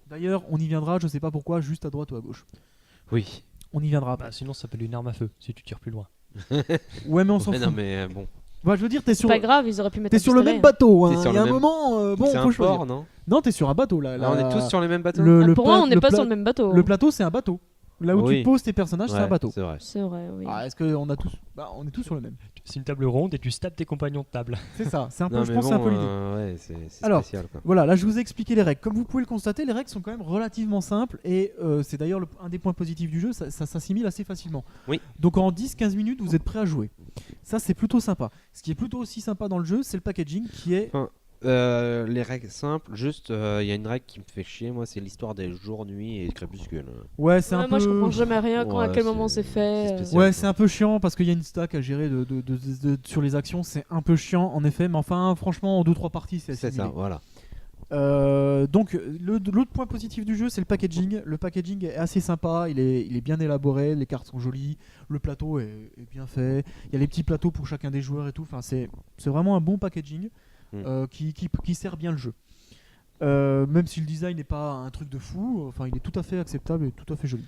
D'ailleurs, on y viendra, je sais pas pourquoi, juste à droite ou à gauche. Oui. On y viendra. Sinon, ça s'appelle une arme à feu si tu tires plus loin. Ouais, mais on s'en fout. Non, mais bon. Bah, je veux dire, t'es sur. Pas grave, ils auraient pu mettre. T'es sur le même bateau. Hein. Il y a un même... moment, bon, c'est faut un choisir. port, non ? Non, t'es sur un bateau là. On est tous sur les mêmes bateaux. Pour moi, on n'est pas sur le même bateau. Le plateau, c'est un bateau. Là où tu poses tes personnages, c'est un bateau. C'est vrai. C'est vrai, oui. Est-ce qu'on a tous. On est tous sur le même. C'est une table ronde et tu tapes tes compagnons de table. C'est ça, c'est un peu, non, je pense, bon, c'est un peu l'idée. Ouais, c'est Alors, spécial, quoi. Voilà, là je vous ai expliqué les règles. Comme vous pouvez le constater, les règles sont quand même relativement simples et c'est d'ailleurs un des points positifs du jeu, ça s'assimile assez facilement. Oui. Donc en 10-15 minutes, vous êtes prêt à jouer. Ça, c'est plutôt sympa. Ce qui est plutôt aussi sympa dans le jeu, c'est le packaging qui est. Les règles simples, juste il y a une règle qui me fait chier, moi, c'est l'histoire des jours, nuits et crépuscule. Ouais, c'est un peu. Moi, je comprends jamais rien à quel moment c'est fait. Ouais, c'est un peu chiant parce qu'il y a une stack à gérer sur les actions, c'est un peu chiant en effet, mais enfin, franchement, en 2-3 parties, c'est assez. C'est ça, voilà. Donc, l'autre point positif du jeu, c'est le packaging. Le packaging est assez sympa, il est bien élaboré, les cartes sont jolies, le plateau est bien fait. Il y a les petits plateaux pour chacun des joueurs et tout. Enfin, c'est vraiment un bon packaging. Qui sert bien le jeu. Même si le design n'est pas un truc de fou, enfin il est tout à fait acceptable et tout à fait joli.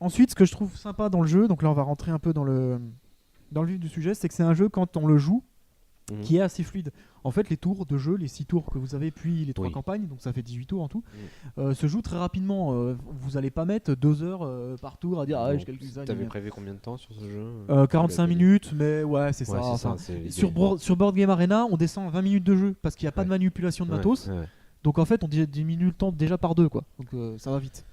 Ensuite, ce que je trouve sympa dans le jeu, donc là on va rentrer un peu dans le vif du sujet, c'est que c'est un jeu quand on le joue qui est assez fluide. En fait, les tours de jeu, les 6 tours que vous avez, puis les 3 campagnes, donc ça fait 18 tours en tout, se jouent très rapidement. Vous n'allez pas mettre 2 heures par tour à dire je calcule ça. T'avais prévu combien de temps sur ce jeu ? 45 minutes, mais ouais, c'est ça. Sur Board Game Arena, on descend 20 minutes de jeu parce qu'il n'y a pas de manipulation de matos. Donc en fait, on diminue le temps déjà par 2, quoi. Donc ça va vite.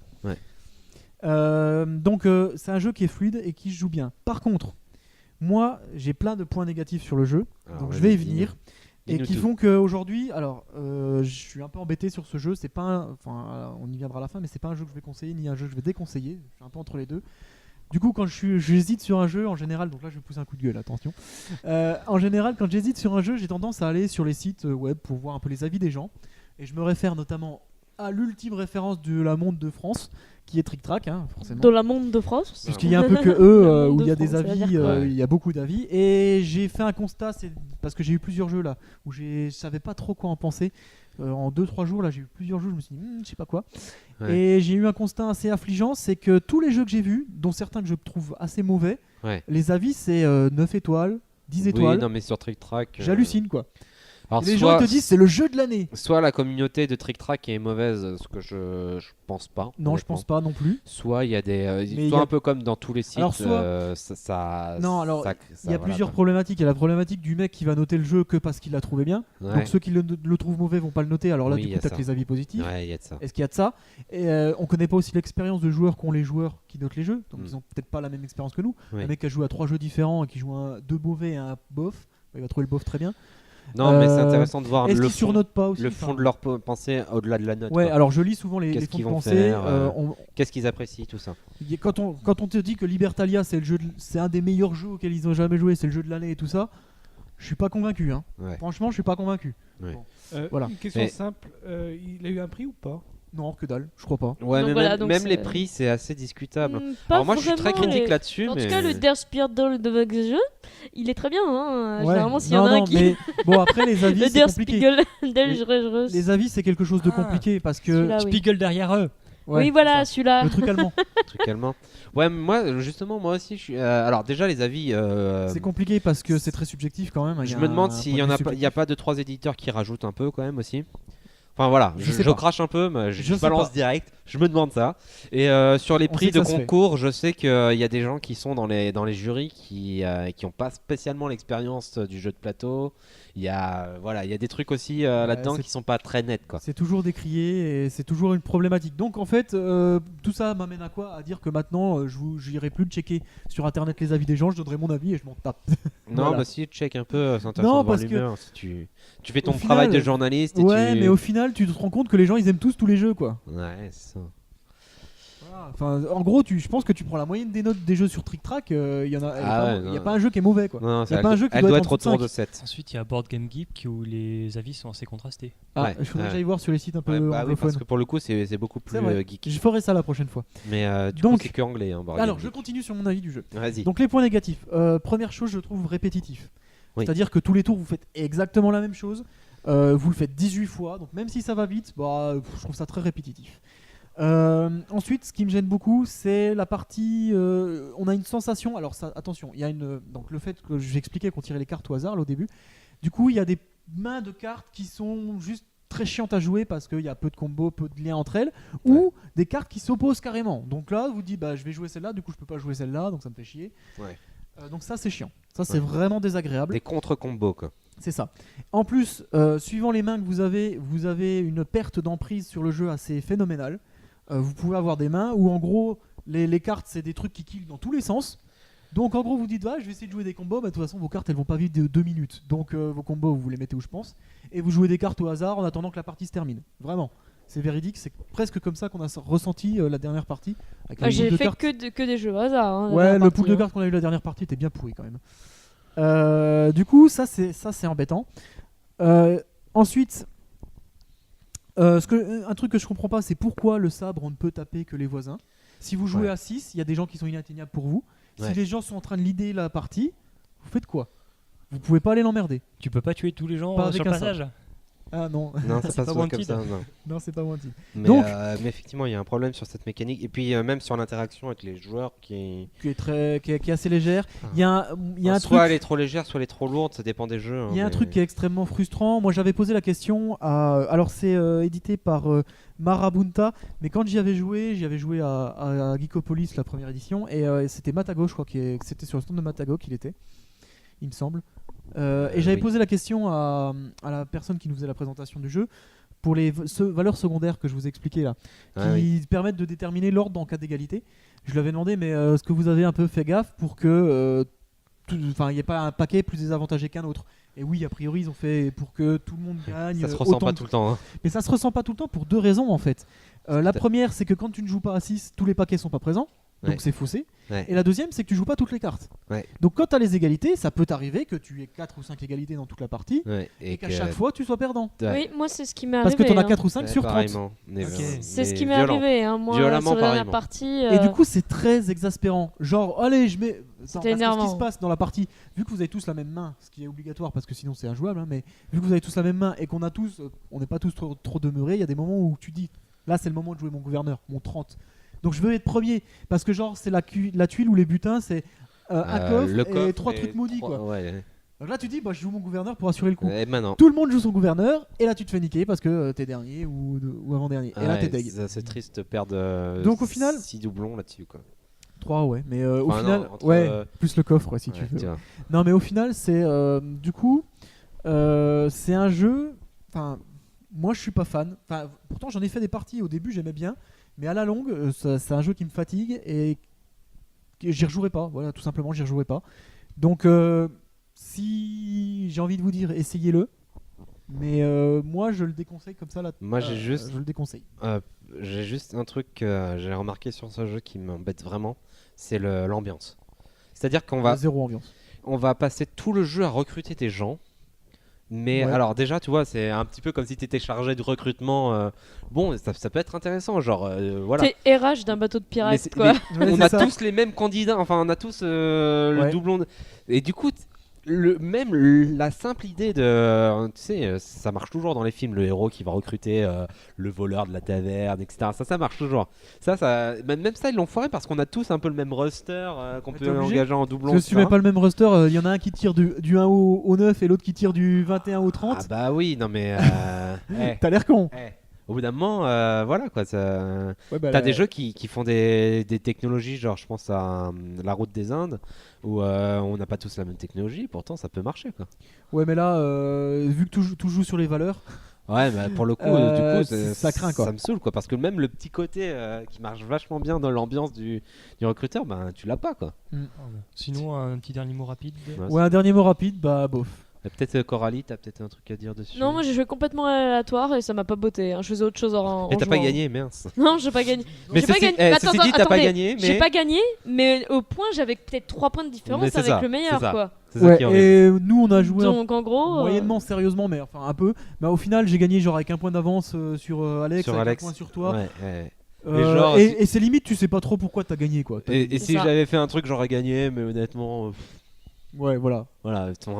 Donc c'est un jeu qui est fluide et qui se joue bien. Par contre, moi, j'ai plein de points négatifs sur le jeu, donc je vais y venir. Et qui font qu'aujourd'hui, je suis un peu embêté sur ce jeu. C'est pas, on y viendra à la fin, mais c'est pas un jeu que je vais conseiller ni un jeu que je vais déconseiller. Je suis un peu entre les deux. Du coup, quand j'hésite sur un jeu, en général, donc là je vais pousser un coup de gueule, attention. En général, quand j'hésite sur un jeu, j'ai tendance à aller sur les sites web pour voir un peu les avis des gens. Et je me réfère notamment à l'ultime référence de la Monde de France, qui est Trick Track, hein, forcément. De la Monde de France. Puisqu'il y a un peu que eux, où il y a des avis, il y a beaucoup d'avis. Et j'ai fait un constat, c'est parce que j'ai eu plusieurs jeux là, où je savais pas trop quoi en penser. En 2-3 jours, là, j'ai eu plusieurs jeux, je me suis dit, je sais pas quoi. Et j'ai eu un constat assez affligeant, c'est que tous les jeux que j'ai vus, dont certains que je trouve assez mauvais, les avis c'est 9 étoiles, 10 étoiles. Oui, non, mais sur Trick Track. J'hallucine, quoi. Alors, les gens te disent c'est le jeu de l'année. Soit la communauté de Trick Track est mauvaise, ce que je pense pas. Non, honnêtement. Je pense pas non plus. Soit il y a des, un peu comme dans tous les sites. Alors, soit... non, alors il y a plusieurs problématiques. Il y a la problématique du mec qui va noter le jeu que parce qu'il l'a trouvé bien. Donc ceux qui le trouvent mauvais vont pas le noter. Alors là, du coup, t'as que les avis positifs. Ouais, il y a de ça. Est-ce qu'il y a de ça ? Et on connaît pas aussi l'expérience de joueurs qu'ont les joueurs qui notent les jeux. Donc ils ont peut-être pas la même expérience que nous. Un mec qui a joué à 3 jeux différents et qui joue 2 mauvais et un bof, il va trouver le bof très bien. Non, mais c'est intéressant de voir le fond de leur pensée au-delà de la note. Ouais, alors je lis souvent les fonds de pensée. Qu'est-ce qu'ils apprécient, tout ça. Quand on te dit que Libertalia c'est un des meilleurs jeux auxquels ils ont jamais joué, c'est le jeu de l'année et tout ça, je suis pas convaincu. Hein. Franchement, je suis pas convaincu. Bon. Voilà. Une question simple, il a eu un prix ou pas ? Non, que dalle, je crois pas. Ouais, mais voilà, même les prix, c'est assez discutable. Alors moi, je suis très critique là-dessus. En tout cas, le Der Spierdol de jeu, il est très bien. Hein. Ouais. Généralement, s'il y en a un qui. Mais bon, après, les avis, c'est compliqué. Les avis, c'est quelque chose de compliqué parce que. Spiegel derrière eux. Ouais, oui, voilà, celui-là. Le truc allemand. Ouais, moi, justement, moi aussi, je suis. Alors, déjà, les avis. C'est compliqué parce que c'est très subjectif quand même. Je me demande s'il y a pas 2-3 éditeurs qui rajoutent un peu quand même aussi. Enfin voilà, je crache un peu, mais je balance direct. Je me demande ça. Et sur les prix de concours, je sais qu'il y a des gens qui sont dans les jurys qui n'ont pas spécialement l'expérience du jeu de plateau. Il y a des trucs aussi là-dedans qui sont pas très nets, quoi. C'est toujours décrié et c'est toujours une problématique. Donc en fait, tout ça m'amène à quoi? À dire que maintenant, je n'irai plus de checker sur internet les avis des gens, je donnerai mon avis et je m'en tape. Non, voilà. Bah si, check un peu, c'est intéressant de voir l'humeur. Si tu fais ton travail de journaliste. Ouais, mais au final, tu te rends compte que les gens, ils aiment tous les jeux, quoi. Ouais, c'est ça. Enfin, en gros, je pense que tu prends la moyenne des notes des jeux sur Trick Track, il y a pas un jeu qui est mauvais, quoi. Non, y a pas un jeu qui doit être autour de 7. Ensuite, il y a Board Game Geek où les avis sont assez contrastés. Il faudrait que j'aille voir sur les sites un peu anglophones. Oui, parce que pour le coup, c'est beaucoup plus geek. Je ferai ça la prochaine fois. Mais du coup, c'est que anglais. Alors, je continue sur mon avis du jeu. Vas-y. Donc, les points négatifs. Première chose, je trouve répétitif. Oui. C'est-à-dire que tous les tours, vous faites exactement la même chose. Vous le faites 18 fois. Donc, même si ça va vite, je trouve ça très répétitif. Ensuite, ce qui me gêne beaucoup, c'est la partie. On a une sensation. Alors, ça, attention, il y a donc le fait que j'expliquais qu'on tirait les cartes au hasard là, au début. Du coup, il y a des mains de cartes qui sont juste très chiantes à jouer parce qu'il y a peu de combos, peu de liens entre elles, ou des cartes qui s'opposent carrément. Donc là, vous dites, je vais jouer celle-là, du coup, je peux pas jouer celle-là, donc ça me fait chier. Ouais. Donc ça, c'est chiant. Ça, c'est vraiment désagréable. Des contre-combos, quoi. C'est ça. En plus, suivant les mains que vous avez une perte d'emprise sur le jeu assez phénoménale. Vous pouvez avoir des mains où en gros les cartes c'est des trucs qui killent dans tous les sens. Donc en gros vous dites je vais essayer de jouer des combos, de toute façon vos cartes elles vont pas vivre de 2 minutes. Donc vos combos vous les mettez où je pense. Et vous jouez des cartes au hasard en attendant que la partie se termine. Vraiment. C'est véridique, c'est presque comme ça qu'on a ressenti la dernière partie. J'ai fait que des jeux au hasard. Le pool de cartes qu'on a eu la dernière partie était bien pourri quand même. Du coup ça c'est embêtant. Ensuite... un truc que je comprends pas, c'est pourquoi le sabre on ne peut taper que les voisins. Si vous jouez à 6, il y a des gens qui sont inatteignables pour vous. Si les gens sont en train de leader la partie, vous faites quoi? Vous pouvez pas aller l'emmerder. Tu peux pas tuer tous les gens sur le passage. Ah non, non ça passe pas comme ça. Non, c'est pas Wanted. Mais effectivement, il y a un problème sur cette mécanique et puis même sur l'interaction avec les joueurs qui est assez légère. Il y a un truc. Soit elle est trop légère, soit elle est trop lourde, ça dépend des jeux. Il y a un truc qui est extrêmement frustrant. Moi, j'avais posé la question alors c'est édité par Marabunta, mais quand j'y avais joué à Geekopolis la première édition et c'était Matago, je crois que c'était sur le stand de Matago qu'il était, il me semble. Et j'avais posé la question à la personne qui nous faisait la présentation du jeu pour les valeurs secondaires que je vous ai expliquées là, qui permettent de déterminer l'ordre en cas d'égalité. Je lui avais demandé, mais est-ce que vous avez un peu fait gaffe pour que il n'y ait pas un paquet plus désavantagé qu'un autre? Et oui, a priori, ils ont fait pour que tout le monde gagne. Ça se ressent pas tout le temps. Mais ça se ressent pas tout le temps pour 2 raisons en fait. La première, c'est que quand tu ne joues pas à 6, tous les paquets sont pas présents. Donc c'est faussé. Et la deuxième, c'est que tu joues pas toutes les cartes. Donc quand tu as les égalités, ça peut t'arriver que tu aies 4 ou 5 égalités dans toute la partie et qu'à chaque fois tu sois perdant. Oui, moi c'est ce qui m'est arrivé. Parce que tu en as 4 ou 5 sur 30. C'est ce qui m'est arrivé, moi, sur la dernière partie. Et du coup, c'est très exaspérant. Genre, allez, je mets. C'était énervant. Ce qui se passe dans la partie, vu que vous avez tous la même main, ce qui est obligatoire parce que sinon c'est injouable, mais vu que vous avez tous la même main et qu'on a tous, on n'est pas tous trop demeurés, il y a des moments où tu dis, là c'est le moment de jouer mon gouverneur, mon 30. Donc je veux être premier parce que genre c'est la tuile ou les butins, c'est un coffre et 3 trucs maudits quoi. Donc là tu dis je joue mon gouverneur pour assurer le coup. Tout le monde joue son gouverneur et là tu te fais niquer parce que t'es dernier ou avant-dernier. Et là t'es deg. C'est triste de perdre donc au final 6 doublons là-dessus quoi. 3 mais au final plus le coffre si tu veux. Non mais au final c'est du coup c'est un jeu, enfin moi je suis pas fan. Enfin pourtant j'en ai fait des parties au début, j'aimais bien. Mais à la longue, c'est un jeu qui me fatigue et j'y rejouerai pas. Voilà, tout simplement, j'y rejouerai pas. Donc, si j'ai envie de vous dire, essayez-le. Mais moi, je le déconseille comme ça. Moi, je le déconseille. J'ai juste un truc que j'ai remarqué sur ce jeu qui m'embête vraiment, c'est l'ambiance. C'est-à-dire qu'on va zéro ambiance. On va passer tout le jeu à recruter des gens. Mais alors déjà tu vois c'est un petit peu comme si tu étais chargé de recrutement bon ça peut être intéressant genre voilà. T'es RH d'un bateau de pirates quoi. On a tous les mêmes candidats, enfin on a tous le doublon et du coup même la simple idée de tu sais ça marche toujours dans les films, le héros qui va recruter le voleur de la taverne etc, ça marche toujours, ça même ça ils l'ont foiré parce qu'on a tous un peu le même roster qu'on peut engager en doublon. Si tu mets pas le même roster, il y en a un qui tire du 1 au 9 et l'autre qui tire du 21 au 30. Ah bah oui non mais T'as l'air con. Au bout d'un moment, voilà quoi. Ouais, T'as des jeux qui font des technologies, genre je pense à La Route des Indes, où on n'a pas tous la même technologie, pourtant ça peut marcher quoi. Ouais, mais là, vu que tout joue sur les valeurs, Ouais, mais pour le coup, ça craint quoi. Ça me saoule quoi, parce que même le petit côté qui marche vachement bien dans l'ambiance du recruteur, ben tu l'as pas quoi. Sinon, un petit dernier mot rapide. Ouais, un dernier mot rapide, bah bof. Peut-être Coralie, t'as peut-être un truc à dire dessus. Non, moi j'ai joué complètement aléatoire et ça m'a pas botté. Hein. Je faisais autre chose en Et t'as pas jouant. gagné, mince. Non, j'ai pas gagné. Mais J'ai pas ceci, gagné. ceci dit, t'as pas attendez. gagné, mais J'ai pas gagné, mais au point j'avais peut-être 3 points de Mais différence c'est avec ça, le meilleur c'est ça. quoi. c'est ça Ouais, qui est horrible. et nous on a joué Donc en gros. moyennement sérieusement, mais enfin un peu. Mais au final, j'ai gagné genre avec un point d'avance sur Alex, Sur avec Alex. un point sur toi. Ouais, ouais. Mais genre, et c'est limite, tu sais pas trop pourquoi t'as gagné quoi. Et C'est si ça. j'avais fait un truc, j'aurais gagné, mais honnêtement, Ouais, voilà. voilà, tout le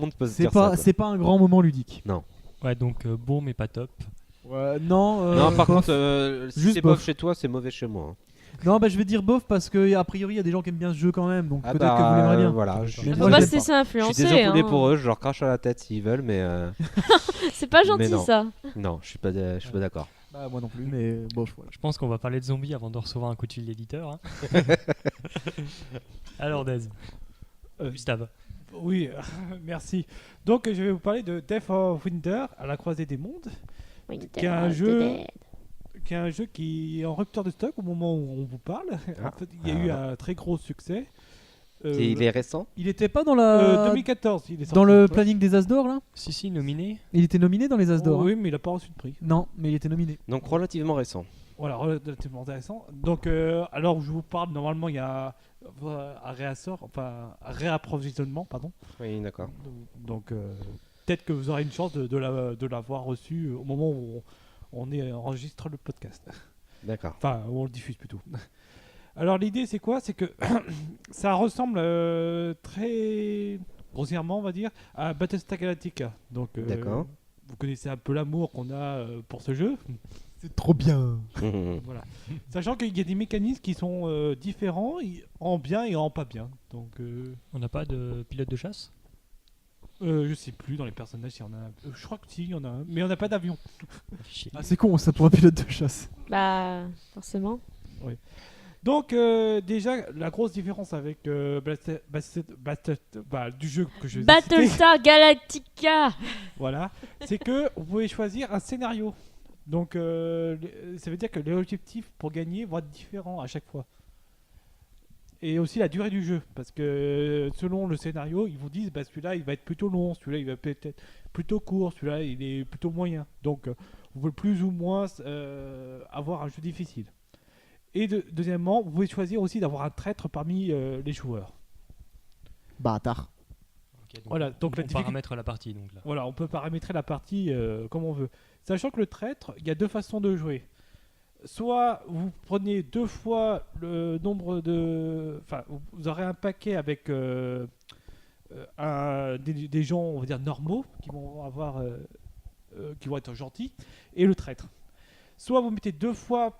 monde peut se C'est dire pas, ça. c'est pas un grand moment ludique. Ouais, donc bon, mais pas top. Ouais, non. Non, par bof. contre, si Juste c'est bof bof. chez toi, c'est mauvais chez moi. Hein. Non, bah je vais dire bof parce que a priori il y a des gens qui aiment bien ce jeu quand même, donc Ah peut-être que vous l'aimerez bien. Voilà, Mais je Mais Faut moi, pas je se l'aime laisser suis influencer. désolé hein. pour eux, je leur crache à la tête s'ils veulent, mais C'est pas Mais gentil non. ça. non, je suis pas d'accord. Bah moi non plus, mais bof voilà. Je pense qu'on va parler de zombies avant de recevoir un coup de fil d'éditeur. Hein. Alors, Dez. Gustave. Oui, merci. Donc, je vais vous parler de Death of Winter à la croisée des mondes, qui est un jeu qui est en rupture de stock au moment où on vous parle. Ah. En fait, il y a eu un très gros succès. Et il est récent. Il était pas dans la 2014, il est sorti. dans le Ouais. planning des As d'or là. Si, nominé. Il était nominé dans les As d'or. Oh, hein. oui, mais il n'a pas reçu de prix. Non, mais il était nominé. Donc relativement récent. Voilà, relativement intéressant. Donc, alors je vous parle, normalement, il y a un réassort, enfin un réapprovisionnement, pardon. Oui, d'accord. Donc, peut-être que vous aurez une chance de l'avoir reçu au moment où on enregistre le podcast. D'accord. Enfin, où on le diffuse plutôt. Alors, l'idée, c'est quoi? C'est que ça ressemble très grossièrement, on va dire, à Battlestar Galactica. Donc, D'accord. vous connaissez un peu l'amour qu'on a pour ce jeu. C'est trop bien. Voilà. Sachant qu'il y a des mécanismes qui sont différents, en bien et en pas bien. Donc, On n'a pas de pilote de chasse. je sais plus dans les personnages s'il y en a un. Je crois que si, il y en a un. Mais on n'a pas d'avion. Chier. Ah, c'est con ça pour un pilote de chasse. Bah, forcément. Donc, déjà, la grosse différence avec du jeu que je vais citer, Battlestar Galactica. voilà, c'est que vous pouvez choisir un scénario. Donc, ça veut dire que les objectifs pour gagner vont être différents à chaque fois. Et aussi la durée du jeu, parce que selon le scénario, ils vous disent bah, celui-là il va être plutôt long, celui-là il va peut-être plutôt court, celui-là il est plutôt moyen. Donc, vous pouvez plus ou moins avoir un jeu difficile. Et deuxièmement, vous pouvez choisir aussi d'avoir un traître parmi les joueurs. Bâtard. Ok, donc Voilà, donc on la difficulté- paramètre la partie. Donc, là. Voilà, on peut paramétrer la partie comme on veut. Sachant que le traître, il y a deux façons de jouer. Soit vous prenez 2 fois le nombre de... Enfin, vous aurez un paquet avec des gens, on va dire, normaux, qui vont avoir... qui vont être gentils, et le traître. Soit vous mettez 2 fois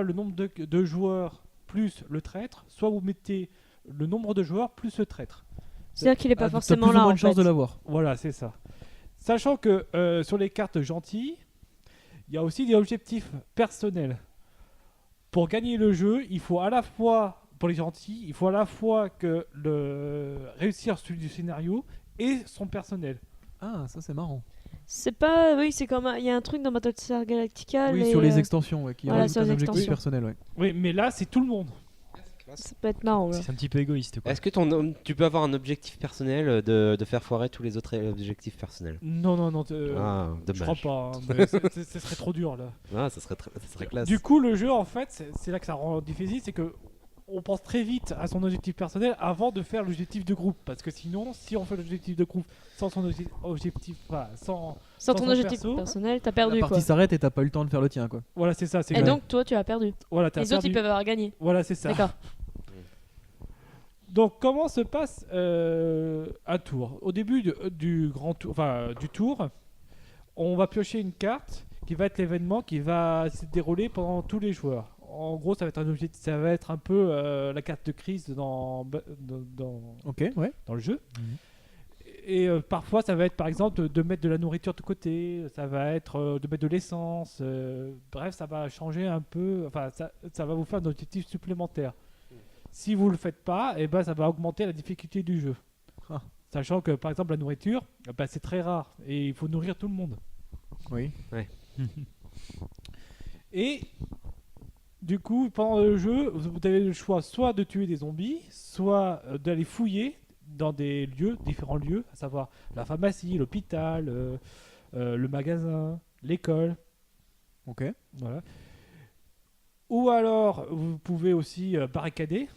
le nombre de joueurs plus le traître, soit vous mettez le nombre de joueurs plus le traître. C'est-à-dire qu'il est pas T'as forcément plus ou là moins en de chance fait. de l'avoir. Voilà, c'est ça. Sachant que sur les cartes gentilles, il y a aussi des objectifs personnels. Pour gagner le jeu, il faut à la fois, pour les gentils, il faut à la fois que réussir celui du scénario et son personnel. Ah, ça c'est marrant. C'est pas. Oui, c'est comme. Il y a un truc dans Battlestar Galactica. Oui, sur les extensions, ouais, qui voilà, rajoutent sur les un objectif extensions. personnel, ouais. Oui, mais là, c'est tout le monde. Ça peut être marrant. Ouais. C'est un petit peu égoïste. Quoi. Est-ce que tu peux avoir un objectif personnel de faire foirer tous les autres objectifs personnels? Non, Ah, je crois dommage. pas. Hein, mais ce serait trop dur là. Ah, ça serait classe. Du coup, le jeu, en fait, c'est là que ça rend difficile, c'est que on pense très vite à son objectif personnel avant de faire l'objectif de groupe. Parce que sinon, si on fait l'objectif de groupe sans son objectif, enfin, Sans sans ton son objectif perso, personnel, t'as La perdu quoi. partie s'arrête et t'as pas eu le temps de faire le tien, quoi. voilà, c'est ça. Et donc, toi, tu as perdu. voilà, t'as Les autres, perdu. ils peuvent avoir gagné. Voilà, c'est ça. D'accord. Donc, comment se passe un tour? Au début du grand tour, enfin du tour, on va piocher une carte qui va être l'événement qui va se dérouler pendant tous les joueurs. En gros, ça va être un objectif, ça va être un peu la carte de crise dans Ok, ouais. le jeu. Et parfois, ça va être par exemple de mettre de la nourriture de côté, ça va être de mettre de l'essence. Bref, ça va changer un peu. Enfin, ça va vous faire un objectif supplémentaire. Si vous le faites pas, et ben, ça va augmenter la difficulté du jeu. Ah. Sachant que par exemple, la nourriture, c'est très rare et il faut nourrir tout le monde. Oui. Ouais. Et du coup, pendant le jeu, vous avez le choix soit de tuer des zombies, soit d'aller fouiller dans des lieux, différents lieux, à savoir la pharmacie, l'hôpital, le magasin, l'école. Ok. Voilà. Ou alors, vous pouvez aussi barricader.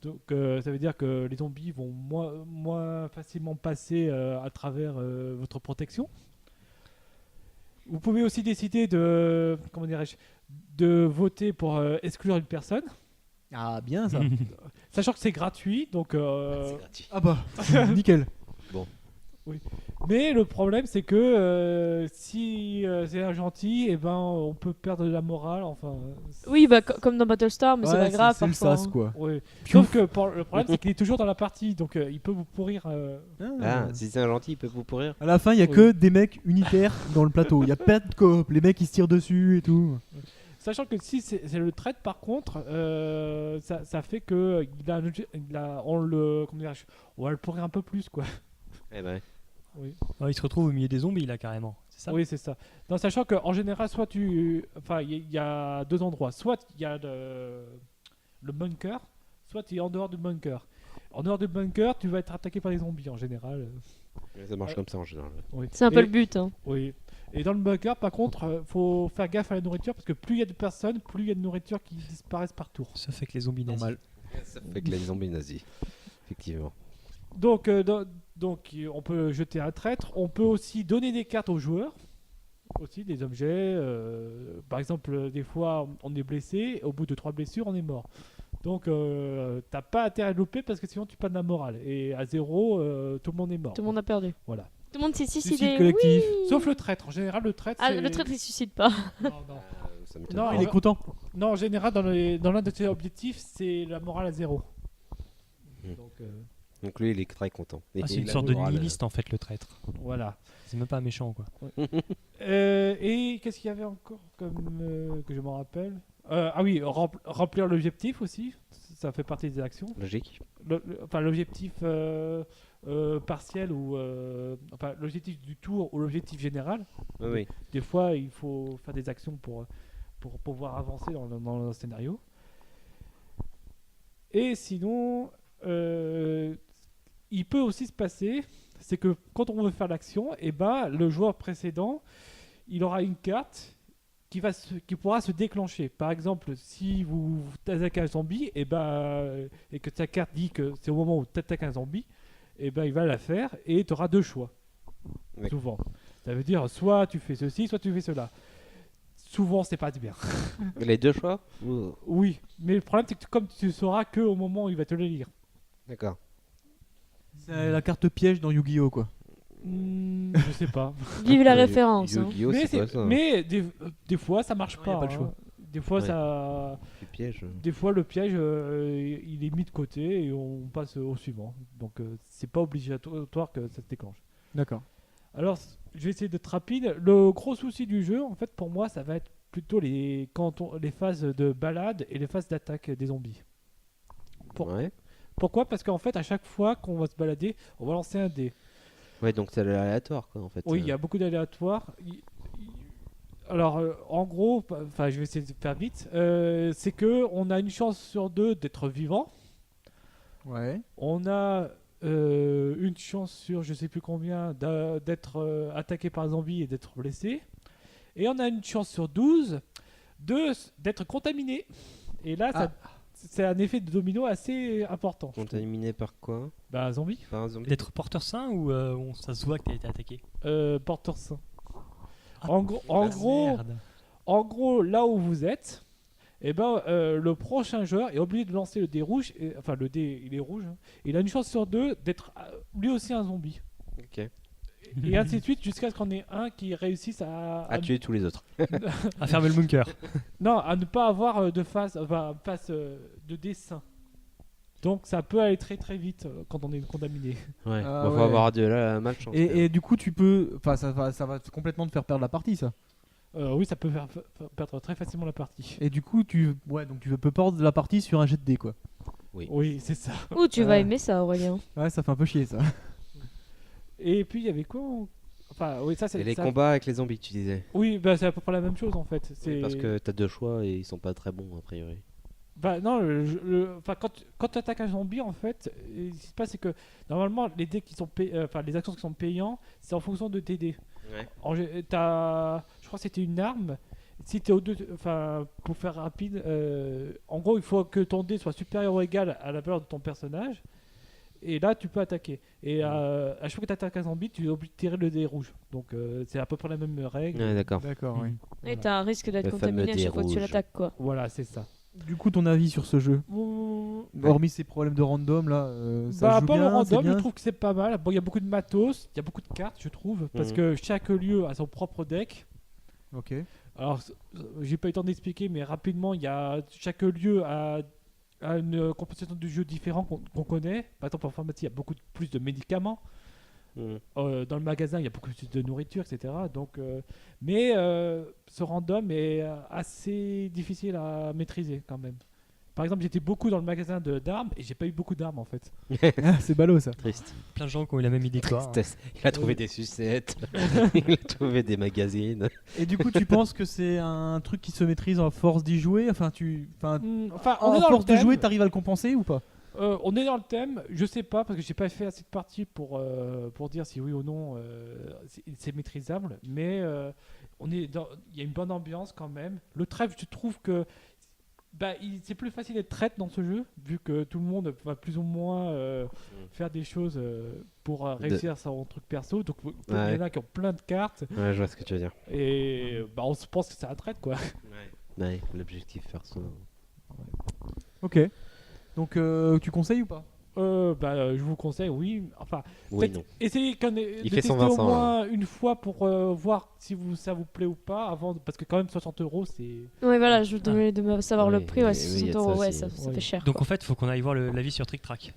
Donc, ça veut dire que les zombies vont moins facilement passer à travers votre protection. Vous pouvez aussi décider de voter pour exclure une personne. Ah, bien ça. Sachant que c'est gratuit, donc... C'est gratuit. Ah bah, nickel. Mais le problème, c'est que si c'est un gentil, et ben, on peut perdre de la morale. Enfin, Oui, comme dans Battlestar, mais c'est pas grave. C'est le parfois, sas, hein. quoi. ouais. Sauf que le problème, c'est qu'il est toujours dans la partie, donc il peut vous pourrir. Ah, si c'est un gentil, il peut vous pourrir. À la fin, il y a Oui. que des mecs unitaires dans le plateau. Il y a pas de coop. Les mecs ils se tirent dessus et tout. Sachant que si c'est le trade, par contre, ça fait que on va le pourrir un peu plus, quoi. Eh ben. Il se retrouve au milieu des zombies là carrément. C'est ça. Oui, c'est ça. Non, sachant qu'en général, il y a deux endroits. Soit il y a le bunker, soit tu es en dehors du bunker. En dehors du bunker, tu vas être attaqué par les zombies en général. Ça marche comme ça en général. Oui. C'est un peu le but. Hein. Oui. Et dans le bunker, par contre, faut faire gaffe à la nourriture parce que plus il y a de personnes, plus il y a de nourriture qui disparaissent par tour. Ça fait que les zombies nazis. Normal. Ça fait que les zombies nazis. Effectivement. Donc, on peut jeter un traître. On peut aussi donner des cartes aux joueurs. Aussi, des objets. Par exemple, des fois, on est blessé. Au bout de 3 blessures, on est mort. Donc, t'as pas intérêt à louper parce que sinon, tu perds de la morale. Et à 0, tout le monde est mort. Tout le monde a perdu. Voilà. Tout le monde s'est Suicide suicidé. collectif. Oui. Sauf le traître. En général, le traître. Ah, c'est- le traître il se suicide pas. Non, non. Ça m'étonne Non, pas. Il est content. Non, en général, dans l'un de tes objectifs, c'est la morale à 0. Donc, Donc lui, il est très content. Ah, c'est Et une la sorte de morale, nihiliste en fait le traître. voilà. C'est même pas méchant quoi. Et qu'est-ce qu'il y avait encore comme que je m'en rappelle Ah oui, remplir l'objectif aussi. Ça fait partie des actions. Logique. Enfin, l'objectif partiel ou l'objectif du tour ou l'objectif général. Oui, oui. Des fois, il faut faire des actions pour pouvoir avancer dans le scénario. Et sinon, il peut aussi se passer, c'est que quand on veut faire l'action, et ben, le joueur précédent, il aura une carte qui pourra se déclencher. Par exemple, si vous attaquez un zombie, et que ta carte dit que c'est au moment où tu attaques un zombie, et ben, il va la faire et tu auras deux choix. Ouais. Souvent. Ça veut dire soit tu fais ceci, soit tu fais cela. Souvent, c'est pas bien. Les deux choix Oui, mais le problème, c'est que comme tu sauras que au moment où il va te le lire. D'accord. C'est la carte piège dans Yu-Gi-Oh quoi. Je sais pas. Vive la référence. hein. Yu-Gi-Oh, mais c'est quoi ça des fois, ça marche Non, pas. y a pas le hein. choix. Des fois, Ouais. Du piège. des fois, le piège, il est mis de côté et on passe au suivant. Donc, c'est pas obligatoire que ça se déclenche. D'accord. Alors, je vais essayer d'être rapide. Le gros souci du jeu, en fait, pour moi, ça va être plutôt les phases de balade et les phases d'attaque des zombies. Ouais. Pourquoi ? Parce qu'en fait, à chaque fois qu'on va se balader, on va lancer un dé. Ouais, donc c'est aléatoire quoi en fait. Oui, il y a beaucoup d'aléatoires. Alors, en gros, enfin, je vais essayer de faire vite. C'est que on a une chance sur 2 d'être vivant. Ouais. On a une chance sur je sais plus combien d'être attaqué par un zombie et d'être blessé. Et on a une chance sur 12 d'être contaminé. Et là, c'est un effet de domino assez important. Contaminé par quoi Bah, un zombie, Par un zombie. D'être porteur sain ou ça se voit que t'as été attaqué. porteur sain. Ah, En gros, merde. En gros, là où vous êtes, le prochain joueur est obligé de lancer le dé rouge. Enfin, le dé, il est rouge. Hein, il a une chance sur 2 d'être lui aussi un zombie. Ok. Et ainsi de suite jusqu'à ce qu'on ait un qui réussisse À tuer tous les autres. À fermer le bunker. non, à ne pas avoir de face de dessin. Donc ça peut aller très très vite quand on est contaminé. Ouais, Ah faut ouais. avoir de la malchance. Et du coup, tu peux. Enfin, ça va complètement te faire perdre la partie, ça. Oui, ça peut faire perdre très facilement la partie. Et du coup, donc tu peux perdre la partie sur un jet de dés, quoi. Oui, c'est ça. Ouh, tu vas aimer ça, Aurélien. Ouais, ça fait un peu chier, ça. Et puis il y avait quoi Enfin, oui, ça c'est. Et les ça- combats avec les zombies, tu disais. Oui, bah, c'est à peu près la même chose en fait. C'est... Oui, parce que t'as 2 choix et ils sont pas très bons a priori. Bah non, enfin, quand tu attaques un zombie, en fait, ce qui se passe, c'est que normalement, les dés qui sont les actions qui sont payants, c'est en fonction de tes dés. Ouais. Je crois que c'était une arme. Si tu es enfin, pour faire rapide, en gros, il faut que ton dé soit supérieur ou égal à la valeur de ton personnage. Et là, tu peux attaquer. Et à chaque fois que tu attaques un zombie, tu es obligé de tirer le dé rouge. Donc, c'est à peu près la même règle. Ouais, d'accord. D'accord, oui. Et Voilà. t'as un risque d'être Le contaminé fameux à dé chaque fois que tu rouge. l'attaques, quoi. Voilà, c'est ça. Du coup, ton avis sur ce jeu, hormis ces problèmes de random là, ça Bah, joue pas bien, le c'est random, je bien. trouve que c'est pas mal. Bon, il y a beaucoup de matos, il y a beaucoup de cartes, je trouve, parce Mhm. que chaque lieu a son propre deck. Ok. Alors, j'ai pas eu le temps d'expliquer, mais rapidement, chaque lieu a une composition du jeu différent qu'on connaît. Par exemple, en pharmacie, il y a beaucoup plus de médicaments. Dans le magasin, il y a beaucoup plus de nourriture, etc. Donc, mais ce random est assez difficile à maîtriser quand même. Par exemple, j'étais beaucoup dans le magasin d'armes et j'ai pas eu beaucoup d'armes en fait. Ah, c'est ballot ça. Triste. Plein de gens qui ont eu la même idée que toi. hein. Tristesse. Il a trouvé des sucettes. Il a trouvé des magazines. Et du coup, tu penses que c'est un truc qui se maîtrise en force d'y jouer, enfin, Enfin, on en est dans force le de jouer, thème. t'arrives à le compenser ou pas? On est dans le thème, je sais pas parce que j'ai pas fait assez de parties pour dire si oui ou non c'est maîtrisable, mais il y a une bonne ambiance quand même. Le trèfle, je trouve que c'est plus facile d'être traître dans ce jeu vu que tout le monde va plus ou moins faire des choses pour réussir son truc perso. Donc il y en a qui ont plein de cartes Ouais, je vois ce que tu veux dire. et on se pense que c'est un traître quoi. Ouais, l'objectif perso. Ok. Donc, tu conseilles ou pas? Je vous conseille, oui. Enfin, Oui, peut-être non. essayez de Il tester fait son au Vincent, moins une fois pour voir si ça vous plaît ou pas avant, parce que quand même 60 €, c'est. Oui, voilà, je voulais de savoir le Oui, prix. Ouais, oui, 60 il y a de ça €, ouais, aussi. ça Ouais. fait cher. Donc quoi. en fait, il faut qu'on aille voir l'avis sur Trick Track.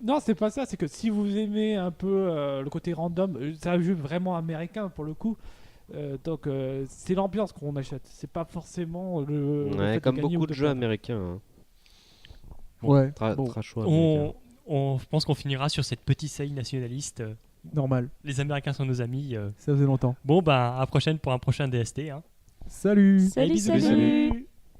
Non, c'est pas ça. C'est que si vous aimez un peu le côté random, c'est un jeu vraiment américain pour le coup. Donc c'est l'ambiance qu'on achète. C'est pas forcément le fait Ouais, de comme gagner beaucoup ou de jeux perdre. américains. Hein. Ouais. Bon, Trash show américain. Je pense qu'on finira sur cette petite saillie nationaliste. normal. Les Américains sont nos amis. Ça faisait longtemps. Bon, bah, à la prochaine pour un prochain DST. Hein. Salut. Salut, bisous, salut. bisous.